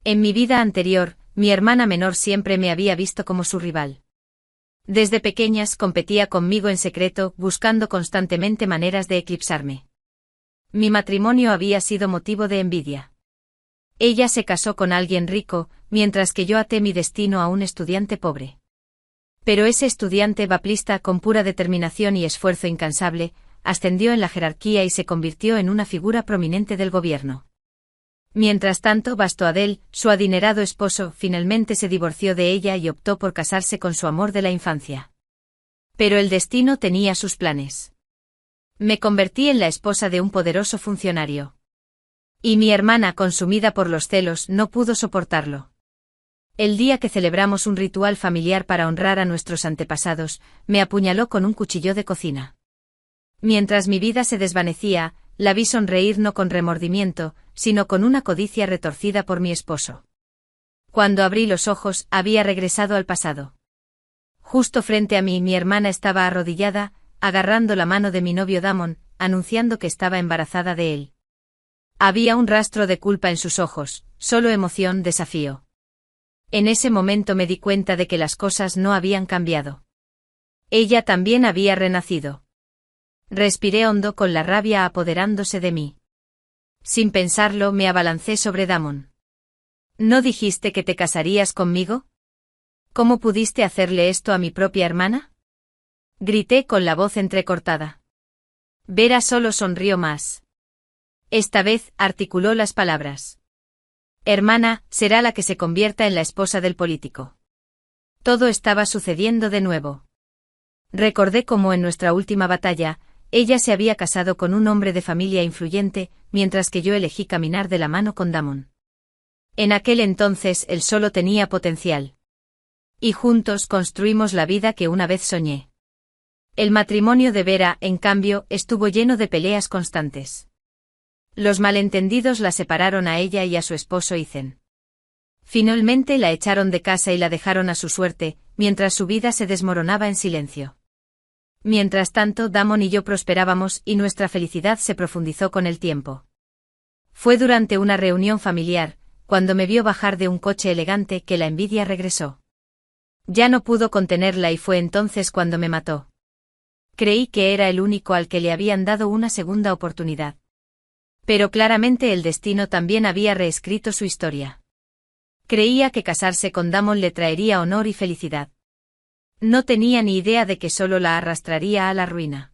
En mi vida anterior, mi hermana menor siempre me había visto como su rival. Desde pequeñas competía conmigo en secreto, buscando constantemente maneras de eclipsarme. Mi matrimonio había sido motivo de envidia. Ella se casó con alguien rico, mientras que yo até mi destino a un estudiante pobre. Pero ese estudiante baplista, con pura determinación y esfuerzo incansable, ascendió en la jerarquía y se convirtió en una figura prominente del gobierno. Mientras tanto, Bastoadel, su adinerado esposo, finalmente se divorció de ella y optó por casarse con su amor de la infancia. Pero el destino tenía sus planes. Me convertí en la esposa de un poderoso funcionario. Y mi hermana, consumida por los celos, no pudo soportarlo. El día que celebramos un ritual familiar para honrar a nuestros antepasados, me apuñaló con un cuchillo de cocina. Mientras mi vida se desvanecía, la vi sonreír no con remordimiento, sino con una codicia retorcida por mi esposo. Cuando abrí los ojos, había regresado al pasado. Justo frente a mí, mi hermana estaba arrodillada, agarrando la mano de mi novio Damon, anunciando que estaba embarazada de él. Había un rastro de culpa en sus ojos, solo emoción, desafío. En ese momento me di cuenta de que las cosas no habían cambiado. Ella también había renacido. Respiré hondo con la rabia apoderándose de mí. Sin pensarlo, me abalancé sobre Damon. ¿No dijiste que te casarías conmigo? ¿Cómo pudiste hacerle esto a mi propia hermana? Grité con la voz entrecortada. Vera solo sonrió más. Esta vez articuló las palabras. Hermana, será la que se convierta en la esposa del político. Todo estaba sucediendo de nuevo. Recordé cómo en nuestra última batalla, ella se había casado con un hombre de familia influyente, mientras que yo elegí caminar de la mano con Damon. En aquel entonces él solo tenía potencial. Y juntos construimos la vida que una vez soñé. El matrimonio de Vera, en cambio, estuvo lleno de peleas constantes. Los malentendidos la separaron a ella y a su esposo Ethan. Finalmente la echaron de casa y la dejaron a su suerte, mientras su vida se desmoronaba en silencio. Mientras tanto, Damon y yo prosperábamos y nuestra felicidad se profundizó con el tiempo. Fue durante una reunión familiar, cuando me vio bajar de un coche elegante, que la envidia regresó. Ya no pudo contenerla y fue entonces cuando me mató. Creí que era el único al que le habían dado una segunda oportunidad. Pero claramente el destino también había reescrito su historia. Creía que casarse con Damon le traería honor y felicidad. No tenía ni idea de que solo la arrastraría a la ruina.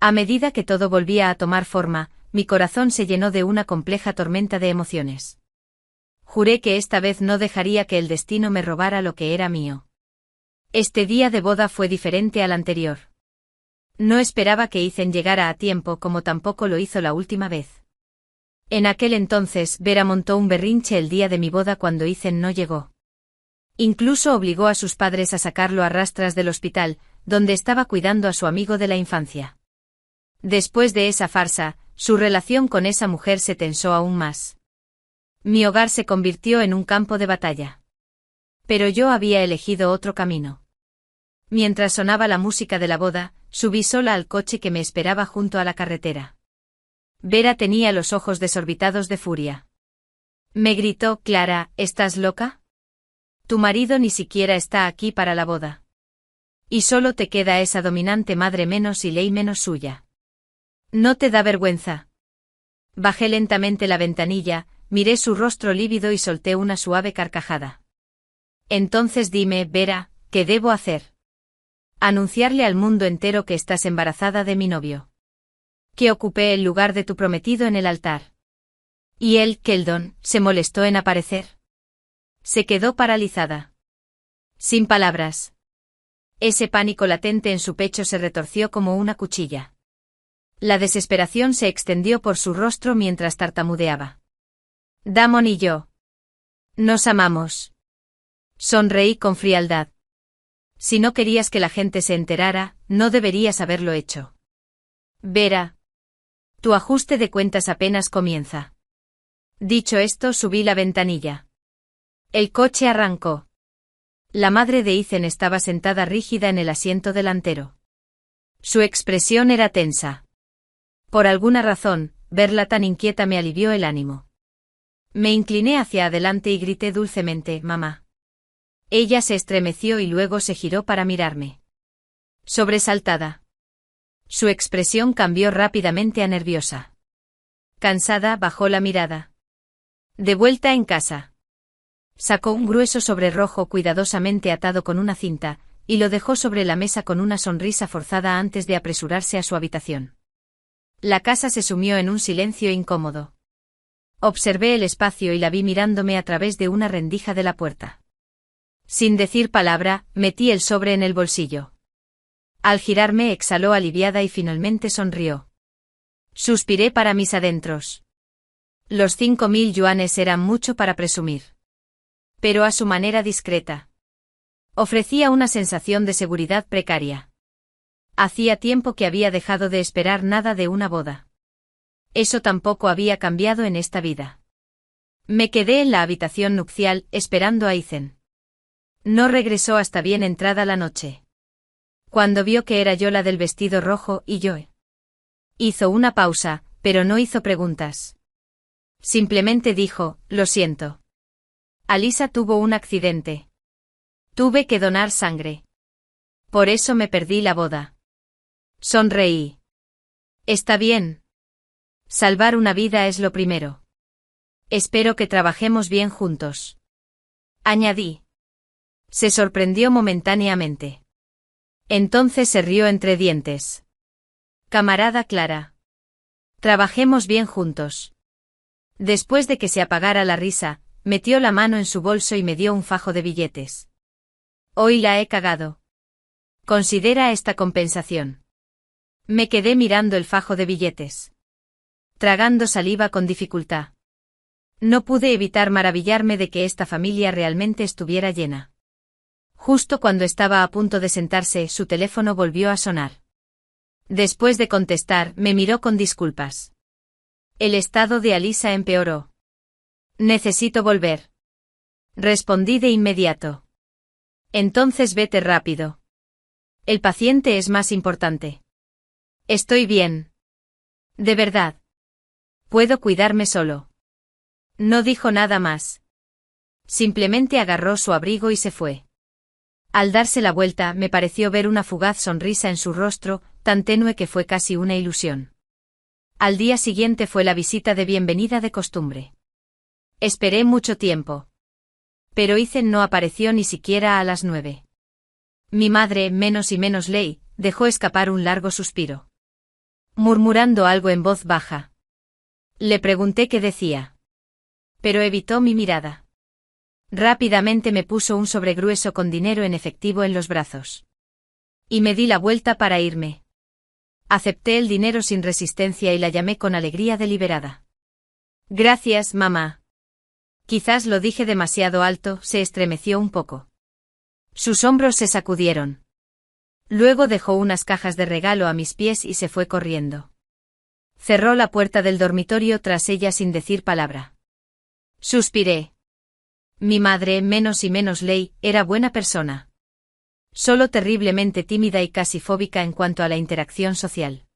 A medida que todo volvía a tomar forma, mi corazón se llenó de una compleja tormenta de emociones. Juré que esta vez no dejaría que el destino me robara lo que era mío. Este día de boda fue diferente al anterior. No esperaba que Ethan llegara a tiempo, como tampoco lo hizo la última vez. En aquel entonces, Vera montó un berrinche el día de mi boda cuando Ethan no llegó. Incluso obligó a sus padres a sacarlo a rastras del hospital, donde estaba cuidando a su amigo de la infancia. Después de esa farsa, su relación con esa mujer se tensó aún más. Mi hogar se convirtió en un campo de batalla. Pero yo había elegido otro camino. Mientras sonaba la música de la boda, subí sola al coche que me esperaba junto a la carretera. Vera tenía los ojos desorbitados de furia. Me gritó: Clara, ¿estás loca? Tu marido ni siquiera está aquí para la boda. Y solo te queda esa dominante madre menos y ley menos suya. ¿No te da vergüenza? Bajé lentamente la ventanilla, miré su rostro lívido y solté una suave carcajada. Entonces dime, Vera, ¿qué debo hacer? Anunciarle al mundo entero que estás embarazada de mi novio. Que ocupé el lugar de tu prometido en el altar. ¿Y él, Keldon, se molestó en aparecer? Se quedó paralizada. Sin palabras. Ese pánico latente en su pecho se retorció como una cuchilla. La desesperación se extendió por su rostro mientras tartamudeaba. Damon y yo. Nos amamos. Sonreí con frialdad. Si no querías que la gente se enterara, no deberías haberlo hecho. Vera. Tu ajuste de cuentas apenas comienza. Dicho esto, subí la ventanilla. El coche arrancó. La madre de Ethan estaba sentada rígida en el asiento delantero. Su expresión era tensa. Por alguna razón, verla tan inquieta me alivió el ánimo. Me incliné hacia adelante y grité dulcemente, «Mamá». Ella se estremeció y luego se giró para mirarme. Sobresaltada. Su expresión cambió rápidamente a nerviosa. Cansada, bajó la mirada. De vuelta en casa. Sacó un grueso sobre rojo cuidadosamente atado con una cinta, y lo dejó sobre la mesa con una sonrisa forzada antes de apresurarse a su habitación. La casa se sumió en un silencio incómodo. Observé el espacio y la vi mirándome a través de una rendija de la puerta. Sin decir palabra, metí el sobre en el bolsillo. Al girarme exhaló aliviada y finalmente sonrió. Suspiré para mis adentros. Los 5.000 yuanes eran mucho para presumir. Pero a su manera discreta. Ofrecía una sensación de seguridad precaria. Hacía tiempo que había dejado de esperar nada de una boda. Eso tampoco había cambiado en esta vida. Me quedé en la habitación nupcial, esperando a Ethan. No regresó hasta bien entrada la noche. Cuando vio que era yo la del vestido rojo y yo. Hizo una pausa, pero no hizo preguntas. Simplemente dijo, «Lo siento. Alisa tuvo un accidente. Tuve que donar sangre. Por eso me perdí la boda». Sonreí. «Está bien. Salvar una vida es lo primero. Espero que trabajemos bien juntos», añadí. Se sorprendió momentáneamente. Entonces se rió entre dientes. «Camarada Clara. Trabajemos bien juntos». Después de que se apagara la risa, metió la mano en su bolso y me dio un fajo de billetes. «Hoy la he cagado. Considera esta compensación». Me quedé mirando el fajo de billetes. Tragando saliva con dificultad. No pude evitar maravillarme de que esta familia realmente estuviera llena. Justo cuando estaba a punto de sentarse, su teléfono volvió a sonar. Después de contestar, me miró con disculpas. El estado de Alisa empeoró. «Necesito volver». Respondí de inmediato. «Entonces vete rápido. El paciente es más importante». «Estoy bien. De verdad. Puedo cuidarme solo». No dijo nada más. Simplemente agarró su abrigo y se fue. Al darse la vuelta, me pareció ver una fugaz sonrisa en su rostro, tan tenue que fue casi una ilusión. Al día siguiente fue la visita de bienvenida de costumbre. Esperé mucho tiempo. Pero Ethan no apareció ni siquiera a las 9. Mi madre, menos y menos Ley, dejó escapar un largo suspiro. Murmurando algo en voz baja. Le pregunté qué decía. Pero evitó mi mirada. Rápidamente me puso un sobre grueso con dinero en efectivo en los brazos. Y me di la vuelta para irme. Acepté el dinero sin resistencia y la llamé con alegría deliberada. «Gracias, mamá». Quizás lo dije demasiado alto, se estremeció un poco. Sus hombros se sacudieron. Luego dejó unas cajas de regalo a mis pies y se fue corriendo. Cerró la puerta del dormitorio tras ella sin decir palabra. Suspiré. Mi madre, menos y menos Ley, era buena persona. Solo terriblemente tímida y casi fóbica en cuanto a la interacción social.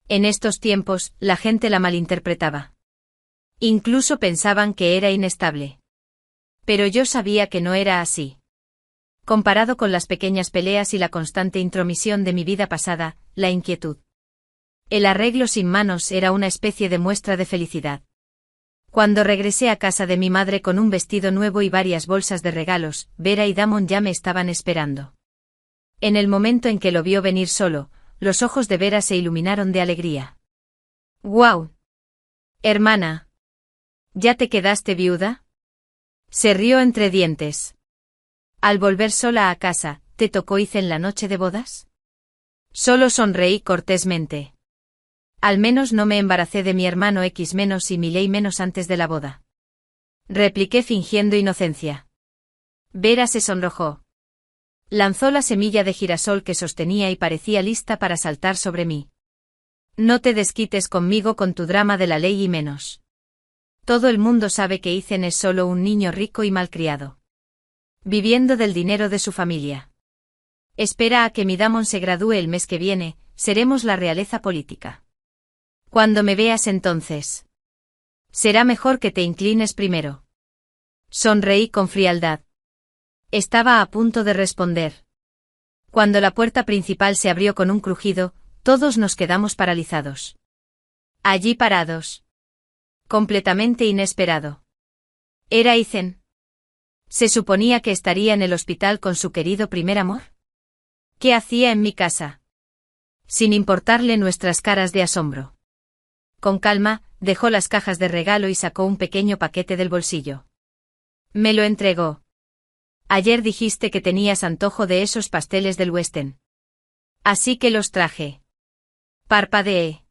En estos tiempos, la gente la malinterpretaba. Incluso pensaban que era inestable. Pero yo sabía que no era así. Comparado con las pequeñas peleas y la constante intromisión de mi vida pasada, la inquietud. El arreglo sin manos era una especie de muestra de felicidad. Cuando regresé a casa de mi madre con un vestido nuevo y varias bolsas de regalos, Vera y Damon ya me estaban esperando. En el momento en que lo vio venir solo, los ojos de Vera se iluminaron de alegría. «¡Guau! Hermana. ¿Ya te quedaste viuda?». Se rió entre dientes. «Al volver sola a casa, ¿te tocó Ethan la noche de bodas?». Solo sonreí cortésmente. Al menos no me embaracé de mi hermano X menos y mi Ley menos antes de la boda. Repliqué fingiendo inocencia. Vera se sonrojó. Lanzó la semilla de girasol que sostenía y parecía lista para saltar sobre mí. «No te desquites conmigo con tu drama de la Ley y menos. Todo el mundo sabe que Ethan es solo un niño rico y malcriado. Viviendo del dinero de su familia. Espera a que mi Damon se gradúe el mes que viene, seremos la realeza política. Cuando me veas entonces». Será mejor que te inclines primero. Sonreí con frialdad. Estaba a punto de responder. Cuando la puerta principal se abrió con un crujido, todos nos quedamos paralizados. Allí parados. Completamente inesperado. ¿Era Ethan? ¿Se suponía que estaría en el hospital con su querido primer amor? ¿Qué hacía en mi casa? Sin importarle nuestras caras de asombro. Con calma, dejó las cajas de regalo y sacó un pequeño paquete del bolsillo. Me lo entregó. Ayer dijiste que tenías antojo de esos pasteles del Westin. Así que los traje. Parpadeé.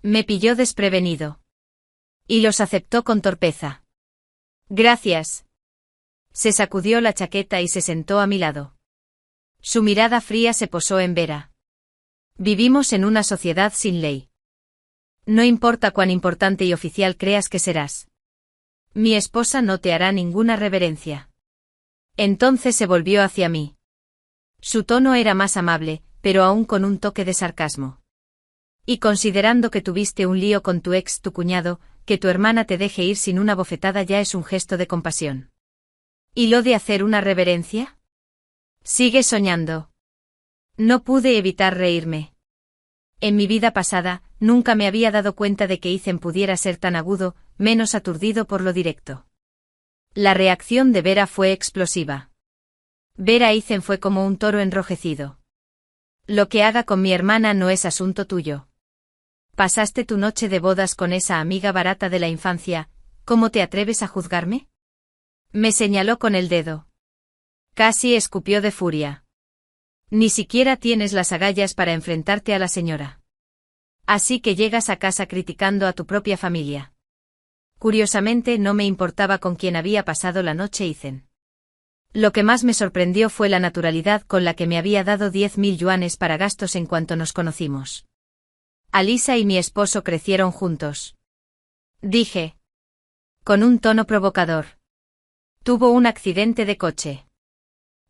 Me pilló desprevenido. Y los aceptó con torpeza. Gracias. Se sacudió la chaqueta y se sentó a mi lado. Su mirada fría se posó en Vera. Vivimos en una sociedad sin ley. No importa cuán importante y oficial creas que serás. Mi esposa no te hará ninguna reverencia. Entonces se volvió hacia mí. Su tono era más amable, pero aún con un toque de sarcasmo. Y considerando que tuviste un lío con tu cuñado, que tu hermana te deje ir sin una bofetada ya es un gesto de compasión. ¿Y lo de hacer una reverencia? Sigue soñando. No pude evitar reírme. En mi vida pasada, nunca me había dado cuenta de que Ethan pudiera ser tan agudo, menos aturdido por lo directo. La reacción de Vera fue explosiva. Ver a Ethan fue como un toro enrojecido. Lo que haga con mi hermana no es asunto tuyo. Pasaste tu noche de bodas con esa amiga barata de la infancia, ¿cómo te atreves a juzgarme? Me señaló con el dedo. Casi escupió de furia. Ni siquiera tienes las agallas para enfrentarte a la señora. Así que llegas a casa criticando a tu propia familia. Curiosamente no me importaba con quién había pasado la noche Ethan. Lo que más me sorprendió fue la naturalidad con la que me había dado 10.000 yuanes para gastos en cuanto nos conocimos. Alisa y mi esposo crecieron juntos. Dije. Con un tono provocador. Tuvo un accidente de coche.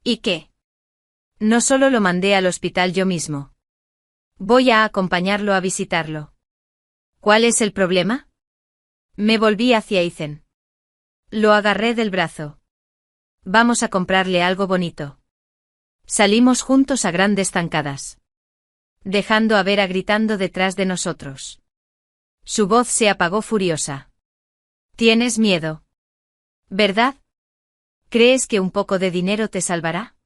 ¿Y qué? No solo lo mandé al hospital yo mismo. Voy a acompañarlo a visitarlo. ¿Cuál es el problema? Me volví hacia Ethan. Lo agarré del brazo. Vamos a comprarle algo bonito. Salimos juntos a grandes zancadas. Dejando a Vera gritando detrás de nosotros. Su voz se apagó furiosa. Tienes miedo. ¿Verdad? ¿Crees que un poco de dinero te salvará?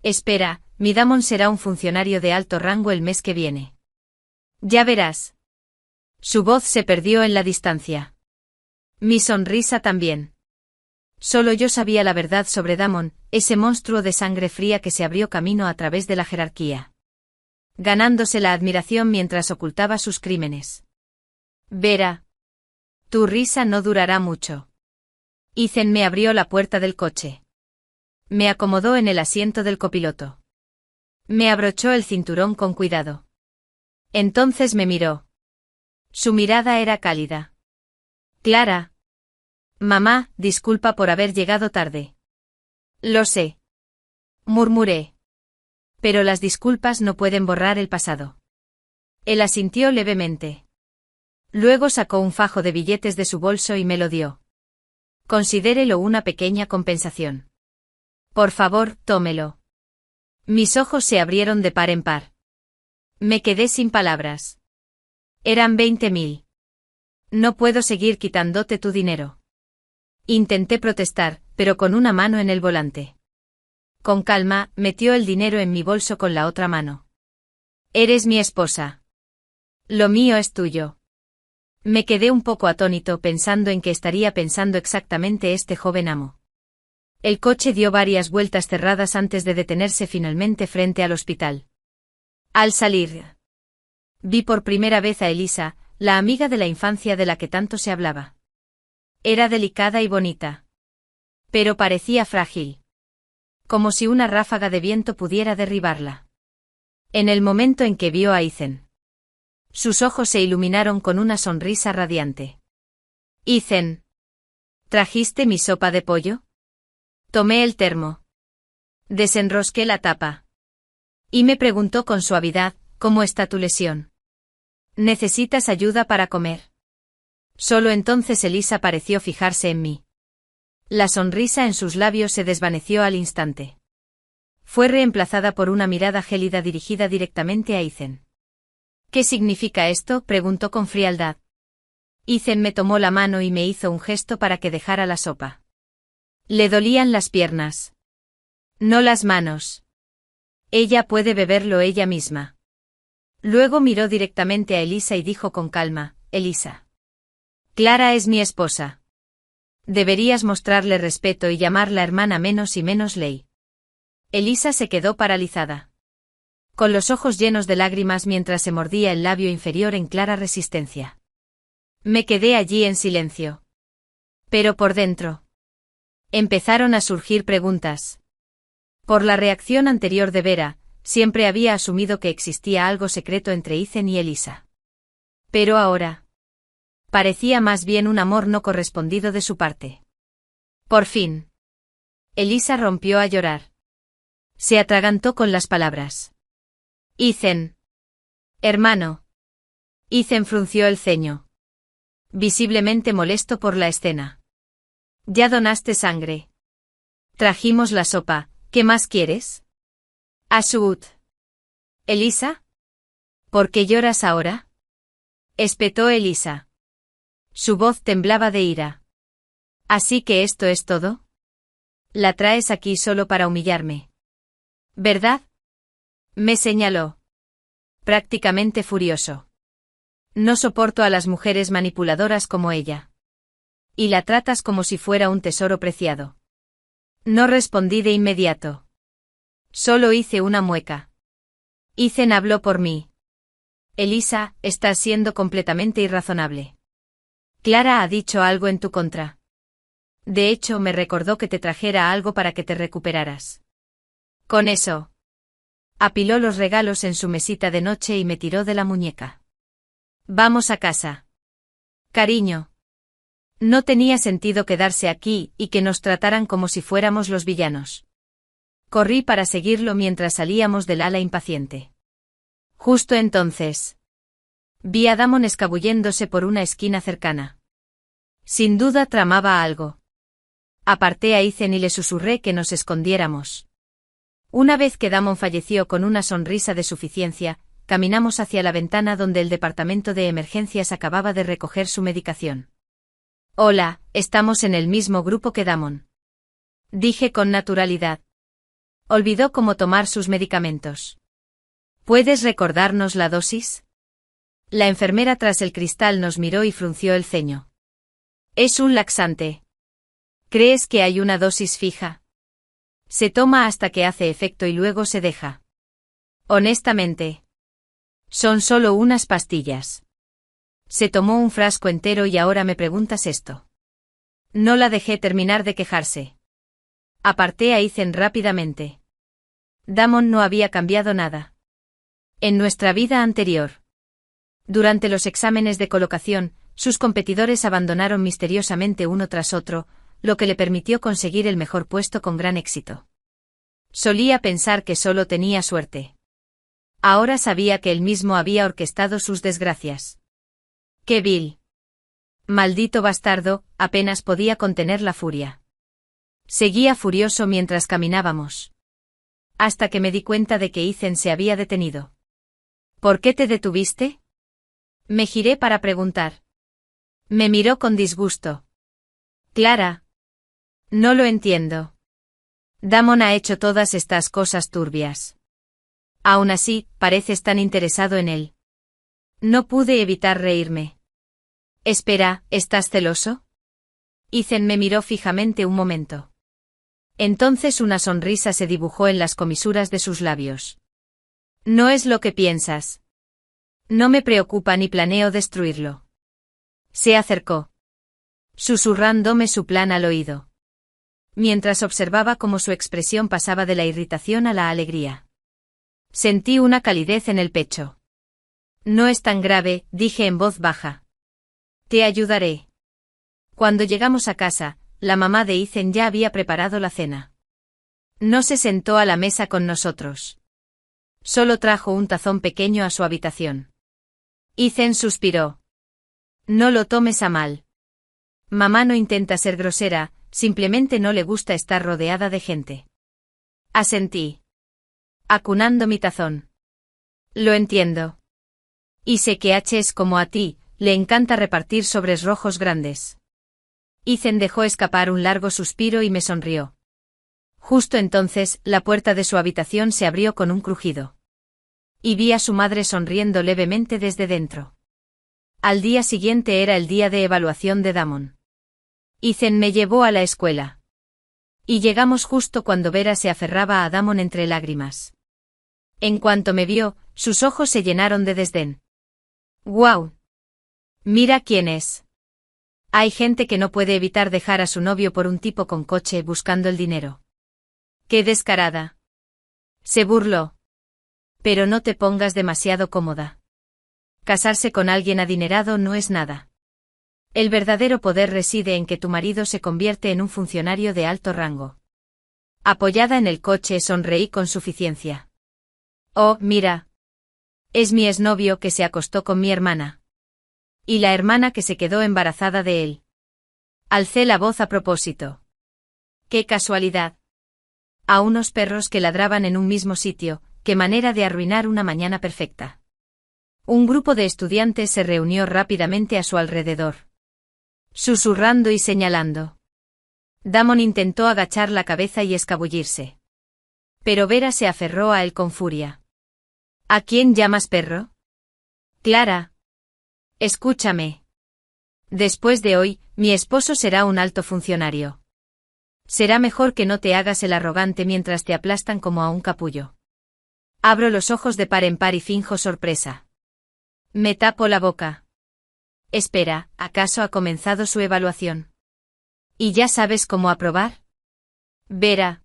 Espera, mi Damon será un funcionario de alto rango el mes que viene. Ya verás. Su voz se perdió en la distancia. Mi sonrisa también. Solo yo sabía la verdad sobre Damon, ese monstruo de sangre fría que se abrió camino a través de la jerarquía. Ganándose la admiración mientras ocultaba sus crímenes. Vera. Tu risa no durará mucho. Ethan me abrió la puerta del coche. Me acomodó en el asiento del copiloto. Me abrochó el cinturón con cuidado. Entonces me miró. Su mirada era cálida. Clara. Mamá, disculpa por haber llegado tarde. Lo sé. Murmuré. Pero las disculpas no pueden borrar el pasado. Él asintió levemente. Luego sacó un fajo de billetes de su bolso y me lo dio. Considérelo una pequeña compensación. Por favor, tómelo. Mis ojos se abrieron de par en par. Me quedé sin palabras. Eran 20.000. No puedo seguir quitándote tu dinero. Intenté protestar, pero con una mano en el volante. Con calma, metió el dinero en mi bolso con la otra mano. Eres mi esposa. Lo mío es tuyo. Me quedé un poco atónito pensando en qué estaría pensando exactamente este joven amo. El coche dio varias vueltas cerradas antes de detenerse finalmente frente al hospital. Al salir, vi por primera vez a Elisa, la amiga de la infancia de la que tanto se hablaba. Era delicada y bonita. Pero parecía frágil. Como si una ráfaga de viento pudiera derribarla. En el momento en que vio a Ethan. Sus ojos se iluminaron con una sonrisa radiante. Ethan. ¿Trajiste mi sopa de pollo? Tomé el termo. Desenrosqué la tapa. Y me preguntó con suavidad, ¿cómo está tu lesión? ¿Necesitas ayuda para comer? Solo entonces Elisa pareció fijarse en mí. La sonrisa en sus labios se desvaneció al instante. Fue reemplazada por una mirada gélida dirigida directamente a Ethan. ¿Qué significa esto?, preguntó con frialdad. Ethan me tomó la mano y me hizo un gesto para que dejara la sopa. Le dolían las piernas. No las manos. Ella puede beberlo ella misma. Luego miró directamente a Elisa y dijo con calma: Elisa. Clara es mi esposa. Deberías mostrarle respeto y llamarla hermana menos y menos Ley. Elisa se quedó paralizada, con los ojos llenos de lágrimas mientras se mordía el labio inferior en clara resistencia. Me quedé allí en silencio. Pero por dentro empezaron a surgir preguntas. Por la reacción anterior de Vera, siempre había asumido que existía algo secreto entre Ethan y Elisa. Pero ahora parecía más bien un amor no correspondido de su parte. Por fin, Elisa rompió a llorar. Se atragantó con las palabras. Ethan. Hermano. Ethan frunció el ceño, visiblemente molesto por la escena. Ya donaste sangre. Trajimos la sopa, ¿qué más quieres? Asud. Elisa. ¿Por qué lloras ahora? Espetó Elisa. Su voz temblaba de ira. ¿Así que esto es todo? La traes aquí solo para humillarme, ¿verdad? Me señaló, prácticamente furioso. No soporto a las mujeres manipuladoras como ella. Y la tratas como si fuera un tesoro preciado. No respondí de inmediato. Solo hice una mueca. Ethan habló por mí. Elisa, estás siendo completamente irrazonable. Clara ha dicho algo en tu contra. De hecho, me recordó que te trajera algo para que te recuperaras. Con eso, apiló los regalos en su mesita de noche y me tiró de la muñeca. Vamos a casa. Cariño. No tenía sentido quedarse aquí y que nos trataran como si fuéramos los villanos. Corrí para seguirlo mientras salíamos del ala impaciente. Justo entonces vi a Damon escabulléndose por una esquina cercana. Sin duda tramaba algo. Aparté a Ethan y le susurré que nos escondiéramos. Una vez que Damon falleció con una sonrisa de suficiencia, caminamos hacia la ventana donde el departamento de emergencias acababa de recoger su medicación. Hola, estamos en el mismo grupo que Damon. Dije con naturalidad. Olvidó cómo tomar sus medicamentos. ¿Puedes recordarnos la dosis? La enfermera tras el cristal nos miró y frunció el ceño. Es un laxante. ¿Crees que hay una dosis fija? Se toma hasta que hace efecto y luego se deja. Honestamente, son solo unas pastillas. Se tomó un frasco entero y ahora me preguntas esto. No la dejé terminar de quejarse. Aparté a Ethan rápidamente. Damon no había cambiado nada. En nuestra vida anterior. Durante los exámenes de colocación, sus competidores abandonaron misteriosamente uno tras otro, lo que le permitió conseguir el mejor puesto con gran éxito. Solía pensar que solo tenía suerte. Ahora sabía que él mismo había orquestado sus desgracias. ¡Qué vil! Maldito bastardo, apenas podía contener la furia. Seguía furioso mientras caminábamos. Hasta que me di cuenta de que Ethan se había detenido. ¿Por qué te detuviste? Me giré para preguntar. Me miró con disgusto. Clara. No lo entiendo. Damon ha hecho todas estas cosas turbias. Aún así, pareces tan interesado en él. No pude evitar reírme. Espera, ¿estás celoso? Ethan me miró fijamente un momento. Entonces una sonrisa se dibujó en las comisuras de sus labios. No es lo que piensas. No me preocupa ni planeo destruirlo. Se acercó, susurrándome su plan al oído. Mientras observaba cómo su expresión pasaba de la irritación a la alegría. Sentí una calidez en el pecho. No es tan grave, dije en voz baja. Te ayudaré. Cuando llegamos a casa, la mamá de Ethan ya había preparado la cena. No se sentó a la mesa con nosotros. Solo trajo un tazón pequeño a su habitación. Ethan suspiró. No lo tomes a mal. Mamá no intenta ser grosera, simplemente no le gusta estar rodeada de gente. Asentí, acunando mi tazón. Lo entiendo. Y sé que H es como a ti, le encanta repartir sobres rojos grandes. Ethan dejó escapar un largo suspiro y me sonrió. Justo entonces, la puerta de su habitación se abrió con un crujido. Y vi a su madre sonriendo levemente desde dentro. Al día siguiente era el día de evaluación de Damon. Ethan me llevó a la escuela. Y llegamos justo cuando Vera se aferraba a Damon entre lágrimas. En cuanto me vio, sus ojos se llenaron de desdén. ¡Guau! Mira quién es. Hay gente que no puede evitar dejar a su novio por un tipo con coche buscando el dinero. ¡Qué descarada! Se burló. Pero no te pongas demasiado cómoda. Casarse con alguien adinerado no es nada. El verdadero poder reside en que tu marido se convierte en un funcionario de alto rango. Apoyada en el coche sonreí con suficiencia. Oh, mira. Es mi exnovio que se acostó con mi hermana. Y la hermana que se quedó embarazada de él. Alcé la voz a propósito. ¡Qué casualidad! A unos perros que ladraban en un mismo sitio, qué manera de arruinar una mañana perfecta. Un grupo de estudiantes se reunió rápidamente a su alrededor. Susurrando y señalando. Damon intentó agachar la cabeza y escabullirse. Pero Vera se aferró a él con furia. ¿A quién llamas perro? Clara. Escúchame. Después de hoy, mi esposo será un alto funcionario. Será mejor que no te hagas el arrogante mientras te aplastan como a un capullo. Abro los ojos de par en par y finjo sorpresa. Me tapo la boca. Espera, ¿acaso ha comenzado su evaluación? ¿Y ya sabes cómo aprobar? Vera.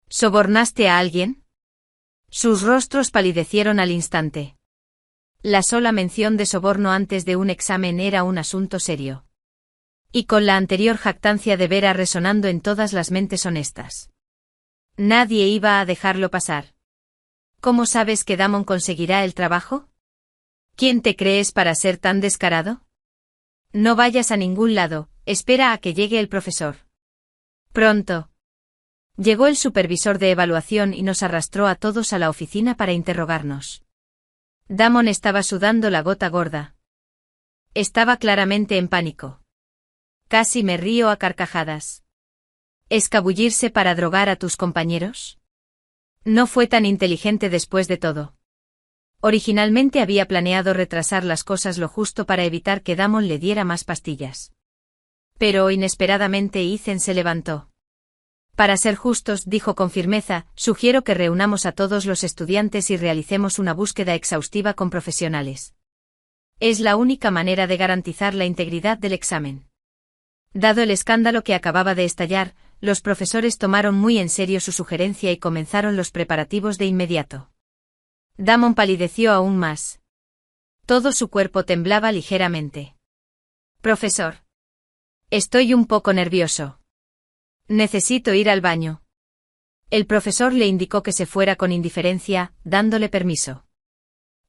¿Sobornaste a alguien? Sus rostros palidecieron al instante. La sola mención de soborno antes de un examen era un asunto serio. Y con la anterior jactancia de Vera resonando en todas las mentes honestas. Nadie iba a dejarlo pasar. ¿Cómo sabes que Damon conseguirá el trabajo? ¿Quién te crees para ser tan descarado? No vayas a ningún lado, espera a que llegue el profesor. Pronto. Llegó el supervisor de evaluación y nos arrastró a todos a la oficina para interrogarnos. Damon estaba sudando la gota gorda. Estaba claramente en pánico. Casi me río a carcajadas. ¿Escabullirse para drogar a tus compañeros? No fue tan inteligente después de todo. Originalmente había planeado retrasar las cosas lo justo para evitar que Damon le diera más pastillas. Pero inesperadamente Ethan se levantó. Para ser justos, dijo con firmeza, sugiero que reunamos a todos los estudiantes y realicemos una búsqueda exhaustiva con profesionales. Es la única manera de garantizar la integridad del examen. Dado el escándalo que acababa de estallar, los profesores tomaron muy en serio su sugerencia y comenzaron los preparativos de inmediato. Damon palideció aún más. Todo su cuerpo temblaba ligeramente. Profesor. Estoy un poco nervioso. Necesito ir al baño. El profesor le indicó que se fuera con indiferencia, dándole permiso.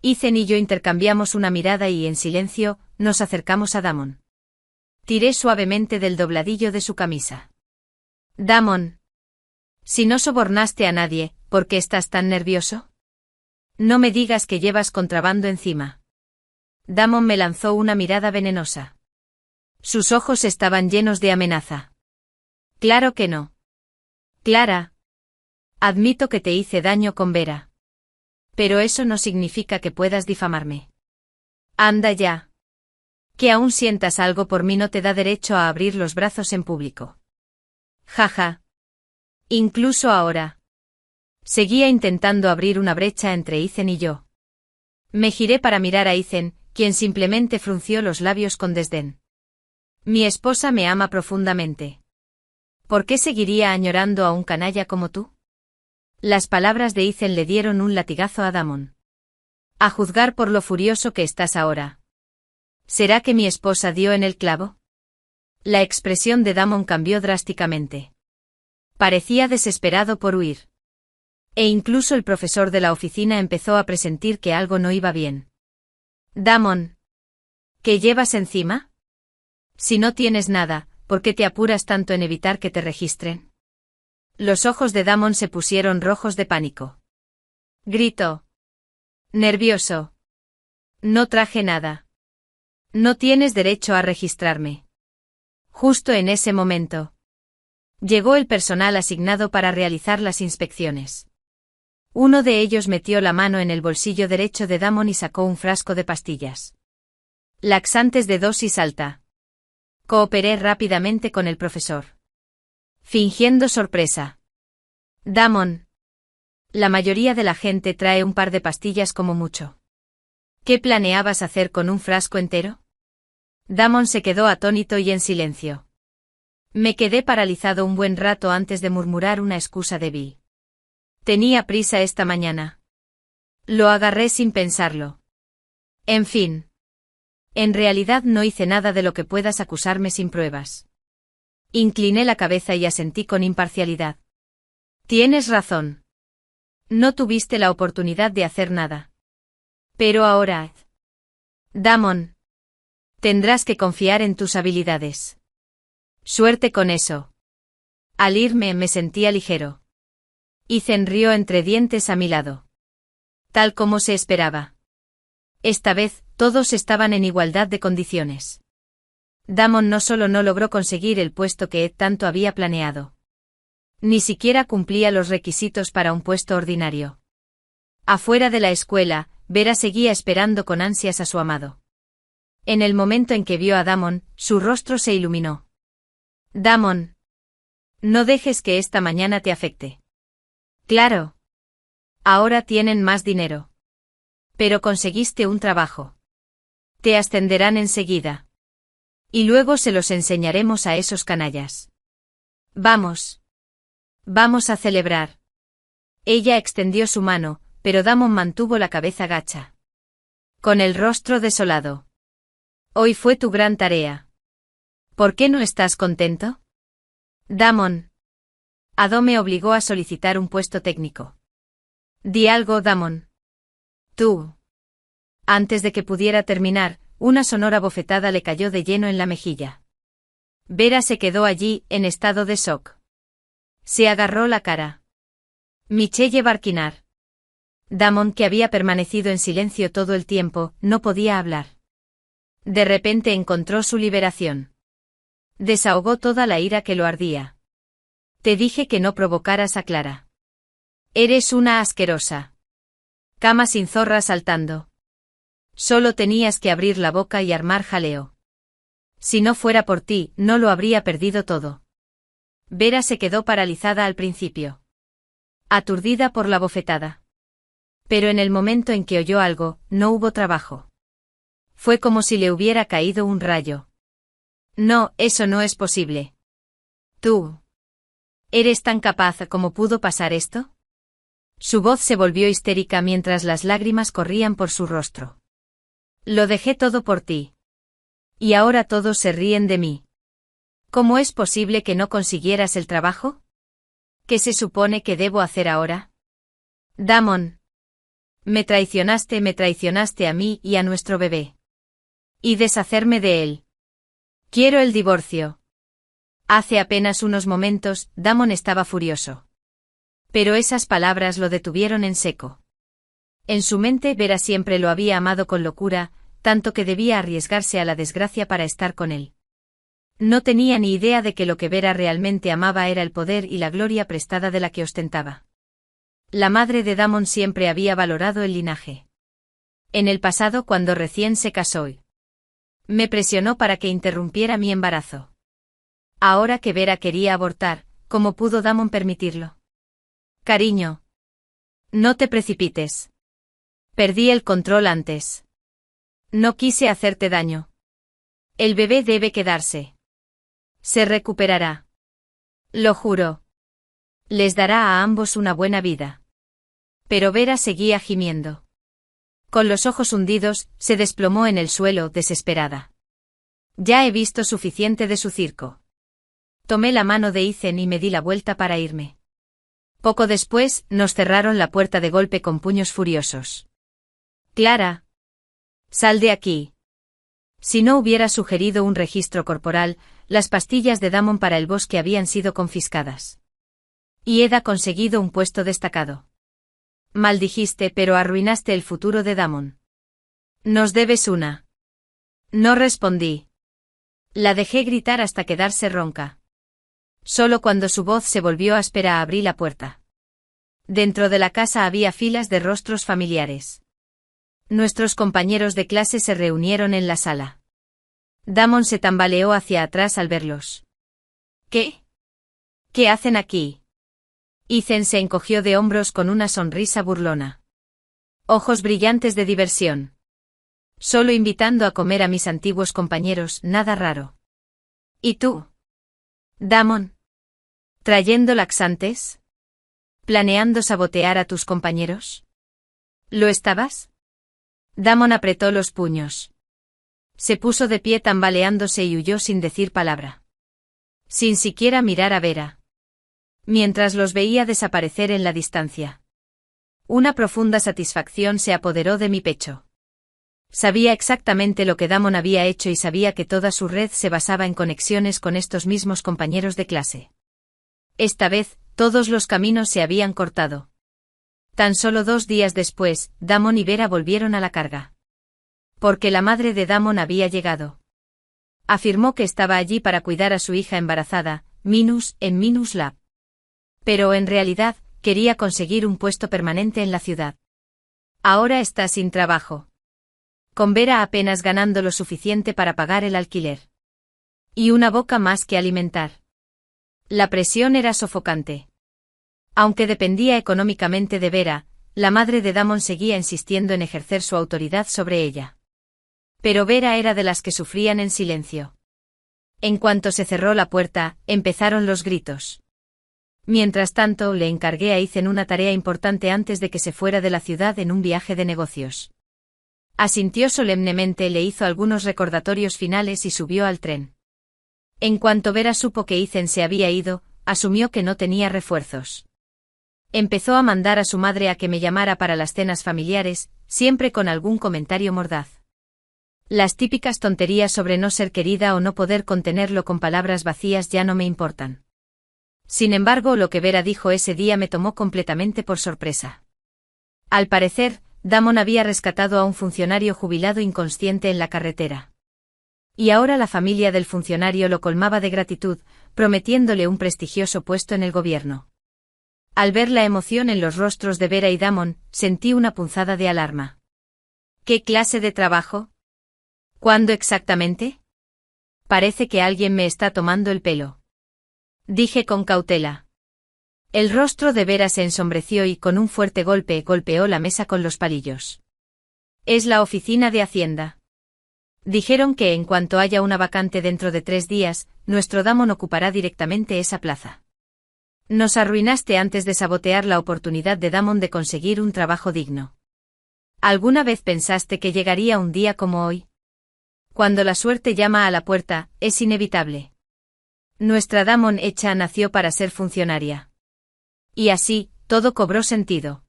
Ethan y yo intercambiamos una mirada y, en silencio, nos acercamos a Damon. Tiré suavemente del dobladillo de su camisa. Damon. Si no sobornaste a nadie, ¿por qué estás tan nervioso? No me digas que llevas contrabando encima. Damon me lanzó una mirada venenosa. Sus ojos estaban llenos de amenaza. Claro que no. Clara. Admito que te hice daño con Vera. Pero eso no significa que puedas difamarme. Anda ya. Que aún sientas algo por mí no te da derecho a abrir los brazos en público. Jaja. Incluso ahora. Seguía intentando abrir una brecha entre Ethan y yo. Me giré para mirar a Ethan, quien simplemente frunció los labios con desdén. Mi esposa me ama profundamente. ¿Por qué seguiría añorando a un canalla como tú? Las palabras de Ethan le dieron un latigazo a Damon. A juzgar por lo furioso que estás ahora. ¿Será que mi esposa dio en el clavo? La expresión de Damon cambió drásticamente. Parecía desesperado por huir. E incluso el profesor de la oficina empezó a presentir que algo no iba bien. Damon. ¿Qué llevas encima? Si no tienes nada, ¿por qué te apuras tanto en evitar que te registren? Los ojos de Damon se pusieron rojos de pánico. Gritó. Nervioso. No traje nada. No tienes derecho a registrarme. Justo en ese momento. Llegó el personal asignado para realizar las inspecciones. Uno de ellos metió la mano en el bolsillo derecho de Damon y sacó un frasco de pastillas. Laxantes de dosis alta. Cooperé rápidamente con el profesor. Fingiendo sorpresa. Damon. La mayoría de la gente trae un par de pastillas como mucho. ¿Qué planeabas hacer con un frasco entero? Damon se quedó atónito y en silencio. Me quedé paralizado un buen rato antes de murmurar una excusa débil. Tenía prisa esta mañana. Lo agarré sin pensarlo. En fin. En realidad no hice nada de lo que puedas acusarme sin pruebas. Incliné la cabeza y asentí con imparcialidad. Tienes razón. No tuviste la oportunidad de hacer nada. Pero ahora... Damon. Tendrás que confiar en tus habilidades. Suerte con eso. Al irme me sentía ligero. Ethan rió entre dientes a mi lado. Tal como se esperaba. Esta vez, todos estaban en igualdad de condiciones. Damon no solo no logró conseguir el puesto que Ed tanto había planeado. Ni siquiera cumplía los requisitos para un puesto ordinario. Afuera de la escuela, Vera seguía esperando con ansias a su amado. En el momento en que vio a Damon, su rostro se iluminó. Damon. No dejes que esta mañana te afecte. Claro. Ahora tienen más dinero. Pero conseguiste un trabajo. Te ascenderán enseguida. Y luego se los enseñaremos a esos canallas. Vamos. Vamos a celebrar. Ella extendió su mano, pero Damon mantuvo la cabeza gacha. Con el rostro desolado. Hoy fue tu gran tarea. ¿Por qué no estás contento? Damon. Ado me obligó a solicitar un puesto técnico. Di algo, Damon. Tú. Antes de que pudiera terminar, una sonora bofetada le cayó de lleno en la mejilla. Vera se quedó allí, en estado de shock. Se agarró la cara. Michelle Barkinar. Damon, que había permanecido en silencio todo el tiempo, no podía hablar. De repente encontró su liberación. Desahogó toda la ira que lo ardía. Te dije que no provocaras a Clara. Eres una asquerosa. Cama sin zorra saltando. Solo tenías que abrir la boca y armar jaleo. Si no fuera por ti, no lo habría perdido todo. Vera se quedó paralizada al principio. Aturdida por la bofetada. Pero en el momento en que oyó algo, no hubo trabajo. Fue como si le hubiera caído un rayo. No, eso no es posible. Tú. ¿Eres tan capaz como pudo pasar esto? Su voz se volvió histérica mientras las lágrimas corrían por su rostro. Lo dejé todo por ti. Y ahora todos se ríen de mí. ¿Cómo es posible que no consiguieras el trabajo? ¿Qué se supone que debo hacer ahora? Damon. Me traicionaste a mí y a nuestro bebé. Y deshacerme de él. Quiero el divorcio. Hace apenas unos momentos, Damon estaba furioso. Pero esas palabras lo detuvieron en seco. En su mente Vera siempre lo había amado con locura, tanto que debía arriesgarse a la desgracia para estar con él. No tenía ni idea de que lo que Vera realmente amaba era el poder y la gloria prestada de la que ostentaba. La madre de Damon siempre había valorado el linaje. En el pasado, cuando recién se casó, me presionó para que interrumpiera mi embarazo. Ahora que Vera quería abortar, ¿cómo pudo Damon permitirlo? Cariño. No te precipites. Perdí el control antes. No quise hacerte daño. El bebé debe quedarse. Se recuperará. Lo juro. Les dará a ambos una buena vida. Pero Vera seguía gimiendo. Con los ojos hundidos, se desplomó en el suelo, desesperada. Ya he visto suficiente de su circo. Tomé la mano de Ethan y me di la vuelta para irme. Poco después, nos cerraron la puerta de golpe con puños furiosos. Clara. Sal de aquí. Si no hubiera sugerido un registro corporal, las pastillas de Damon para el bosque habían sido confiscadas. Y Ed ha conseguido un puesto destacado. Maldijiste, pero arruinaste el futuro de Damon. Nos debes una. No respondí. La dejé gritar hasta quedarse ronca. Solo cuando su voz se volvió áspera abrí la puerta. Dentro de la casa había filas de rostros familiares. Nuestros compañeros de clase se reunieron en la sala. Damon se tambaleó hacia atrás al verlos. ¿Qué? ¿Qué hacen aquí? Ethan se encogió de hombros con una sonrisa burlona. Ojos brillantes de diversión. Solo invitando a comer a mis antiguos compañeros, nada raro. ¿Y tú? Damon. ¿Trayendo laxantes? ¿Planeando sabotear a tus compañeros? ¿Lo estabas? Damon apretó los puños. Se puso de pie tambaleándose y huyó sin decir palabra. Sin siquiera mirar a Vera. Mientras los veía desaparecer en la distancia. Una profunda satisfacción se apoderó de mi pecho. Sabía exactamente lo que Damon había hecho y sabía que toda su red se basaba en conexiones con estos mismos compañeros de clase. Esta vez, todos los caminos se habían cortado. Tan solo 2 días después, Damon y Vera volvieron a la carga. Porque la madre de Damon había llegado. Afirmó que estaba allí para cuidar a su hija embarazada, Minus, en Minus Lab. Pero en realidad, quería conseguir un puesto permanente en la ciudad. Ahora está sin trabajo. Con Vera apenas ganando lo suficiente para pagar el alquiler. Y una boca más que alimentar. La presión era sofocante. Aunque dependía económicamente de Vera, la madre de Damon seguía insistiendo en ejercer su autoridad sobre ella. Pero Vera era de las que sufrían en silencio. En cuanto se cerró la puerta, empezaron los gritos. Mientras tanto, le encargué a Ethan una tarea importante antes de que se fuera de la ciudad en un viaje de negocios. Asintió solemnemente, le hizo algunos recordatorios finales y subió al tren. En cuanto Vera supo que Ethan se había ido, asumió que no tenía refuerzos. Empezó a mandar a su madre a que me llamara para las cenas familiares, siempre con algún comentario mordaz. Las típicas tonterías sobre no ser querida o no poder contenerlo con palabras vacías ya no me importan. Sin embargo, lo que Vera dijo ese día me tomó completamente por sorpresa. Al parecer, Damon había rescatado a un funcionario jubilado inconsciente en la carretera. Y ahora la familia del funcionario lo colmaba de gratitud, prometiéndole un prestigioso puesto en el gobierno. Al ver la emoción en los rostros de Vera y Damon, sentí una punzada de alarma. ¿Qué clase de trabajo? ¿Cuándo exactamente? Parece que alguien me está tomando el pelo. Dije con cautela. El rostro de Vera se ensombreció y con un fuerte golpe golpeó la mesa con los palillos. Es la oficina de Hacienda. Dijeron que en cuanto haya una vacante dentro de 3 días, nuestro Damon ocupará directamente esa plaza. Nos arruinaste antes de sabotear la oportunidad de Damon de conseguir un trabajo digno. ¿Alguna vez pensaste que llegaría un día como hoy? Cuando la suerte llama a la puerta, es inevitable. Nuestra Damon hecha nació para ser funcionaria. Y así, todo cobró sentido.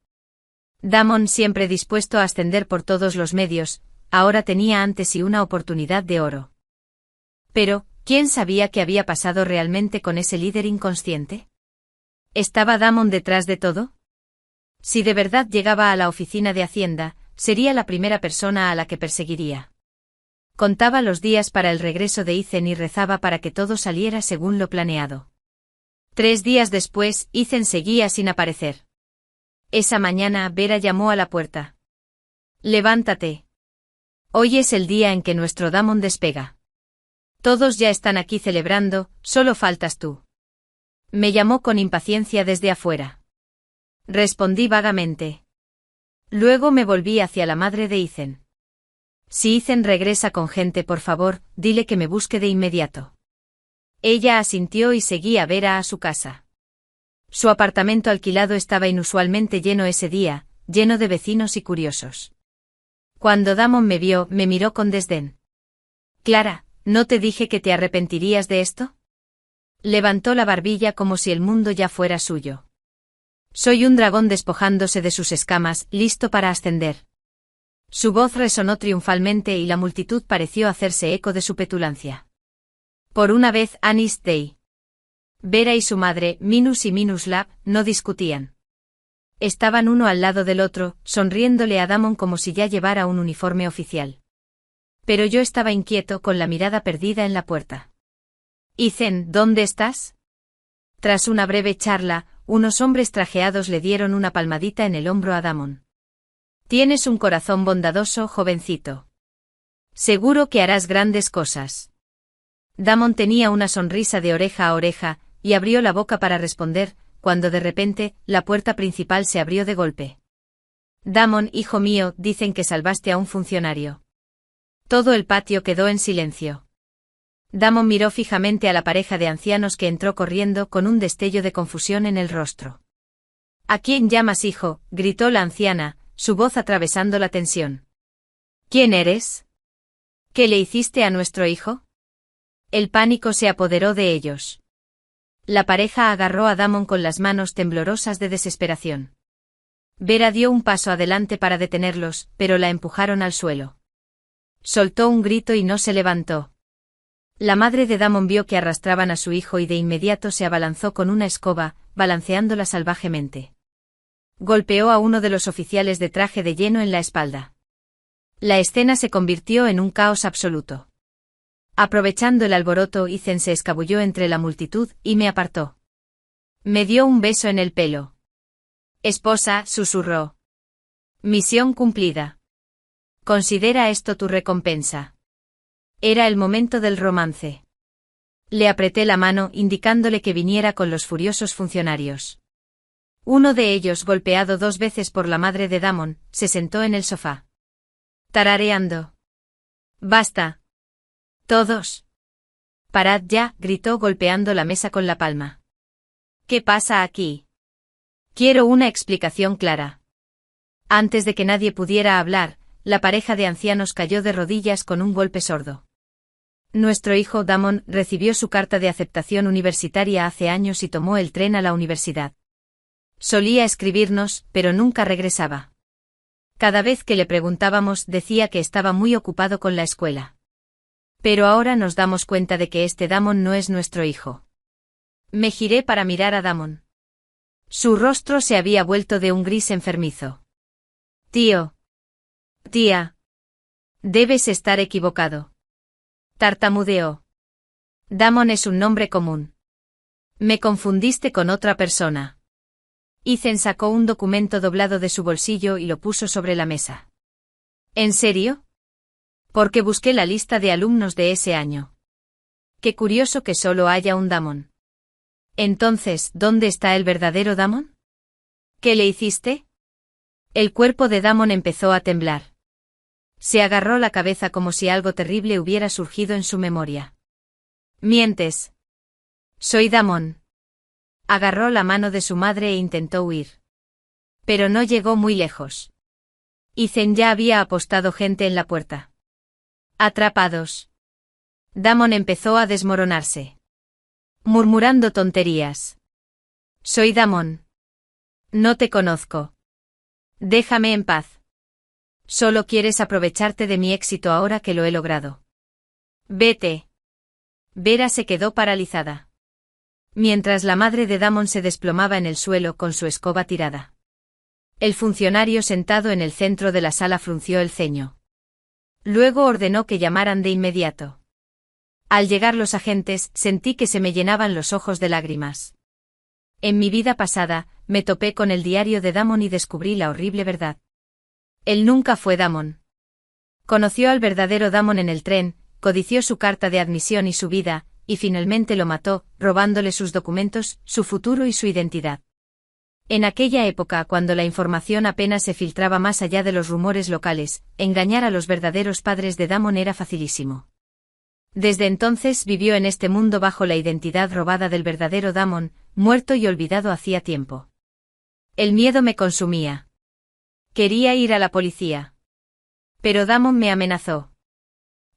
Damon, siempre dispuesto a ascender por todos los medios, ahora tenía ante sí una oportunidad de oro. Pero, ¿quién sabía qué había pasado realmente con ese líder inconsciente? ¿Estaba Damon detrás de todo? Si de verdad llegaba a la oficina de Hacienda, sería la primera persona a la que perseguiría. Contaba los días para el regreso de Ethan y rezaba para que todo saliera según lo planeado. 3 días después, Ethan seguía sin aparecer. Esa mañana, Vera llamó a la puerta. Levántate. Hoy es el día en que nuestro Damon despega. Todos ya están aquí celebrando, solo faltas tú. Me llamó con impaciencia desde afuera. Respondí vagamente. Luego me volví hacia la madre de Ethan. Si Ethan regresa con gente, por favor, dile que me busque de inmediato. Ella asintió y seguí a Vera a su casa. Su apartamento alquilado estaba inusualmente lleno ese día, lleno de vecinos y curiosos. Cuando Damon me vio, me miró con desdén. Clara, ¿no te dije que te arrepentirías de esto? Levantó la barbilla como si el mundo ya fuera suyo. Soy un dragón despojándose de sus escamas, listo para ascender. Su voz resonó triunfalmente y la multitud pareció hacerse eco de su petulancia. Por una vez Anis Dei. Vera y su madre, Minus y Minus Lab, no discutían. Estaban uno al lado del otro, sonriéndole a Damon como si ya llevara un uniforme oficial. Pero yo estaba inquieto con la mirada perdida en la puerta. Ethan, ¿dónde estás? Tras una breve charla, unos hombres trajeados le dieron una palmadita en el hombro a Damon. Tienes un corazón bondadoso, jovencito. Seguro que harás grandes cosas. Damon tenía una sonrisa de oreja a oreja, y abrió la boca para responder, cuando de repente, la puerta principal se abrió de golpe. Damon, hijo mío, dicen que salvaste a un funcionario. Todo el patio quedó en silencio. Damon miró fijamente a la pareja de ancianos que entró corriendo con un destello de confusión en el rostro. ¿A quién llamas hijo?, gritó la anciana, su voz atravesando la tensión. ¿Quién eres? ¿Qué le hiciste a nuestro hijo? El pánico se apoderó de ellos. La pareja agarró a Damon con las manos temblorosas de desesperación. Vera dio un paso adelante para detenerlos, pero la empujaron al suelo. Soltó un grito y no se levantó. La madre de Damon vio que arrastraban a su hijo y de inmediato se abalanzó con una escoba, balanceándola salvajemente. Golpeó a uno de los oficiales de traje de lleno en la espalda. La escena se convirtió en un caos absoluto. Aprovechando el alboroto, Ethan se escabulló entre la multitud y me apartó. Me dio un beso en el pelo. Esposa, susurró. Misión cumplida. Considera esto tu recompensa. Era el momento del romance. Le apreté la mano indicándole que viniera con los furiosos funcionarios. Uno de ellos, golpeado 2 veces por la madre de Damon, se sentó en el sofá. Tarareando. Basta. Todos. Parad ya, gritó golpeando la mesa con la palma. ¿Qué pasa aquí? Quiero una explicación clara. Antes de que nadie pudiera hablar, la pareja de ancianos cayó de rodillas con un golpe sordo. Nuestro hijo Damon recibió su carta de aceptación universitaria hace años y tomó el tren a la universidad. Solía escribirnos, pero nunca regresaba. Cada vez que le preguntábamos decía que estaba muy ocupado con la escuela. Pero ahora nos damos cuenta de que este Damon no es nuestro hijo. Me giré para mirar a Damon. Su rostro se había vuelto de un gris enfermizo. Tío. Tía. Debes estar equivocado. Tartamudeó. Damon es un nombre común. Me confundiste con otra persona. Ethan sacó un documento doblado de su bolsillo y lo puso sobre la mesa. ¿En serio? Porque busqué la lista de alumnos de ese año. Qué curioso que solo haya un Damon. Entonces, ¿dónde está el verdadero Damon? ¿Qué le hiciste? El cuerpo de Damon empezó a temblar. Se agarró la cabeza como si algo terrible hubiera surgido en su memoria. Mientes. Soy Damon. Agarró la mano de su madre e intentó huir. Pero no llegó muy lejos. Ethan ya había apostado gente en la puerta. Atrapados. Damon empezó a desmoronarse. Murmurando tonterías. Soy Damon. No te conozco. Déjame en paz. Solo quieres aprovecharte de mi éxito ahora que lo he logrado. Vete. Vera se quedó paralizada. Mientras la madre de Damon se desplomaba en el suelo con su escoba tirada. El funcionario sentado en el centro de la sala frunció el ceño. Luego ordenó que llamaran de inmediato. Al llegar los agentes, sentí que se me llenaban los ojos de lágrimas. En mi vida pasada, me topé con el diario de Damon y descubrí la horrible verdad. Él nunca fue Damon. Conoció al verdadero Damon en el tren, codició su carta de admisión y su vida, y finalmente lo mató, robándole sus documentos, su futuro y su identidad. En aquella época, cuando la información apenas se filtraba más allá de los rumores locales, engañar a los verdaderos padres de Damon era facilísimo. Desde entonces vivió en este mundo bajo la identidad robada del verdadero Damon, muerto y olvidado hacía tiempo. El miedo me consumía. Quería ir a la policía. Pero Damon me amenazó.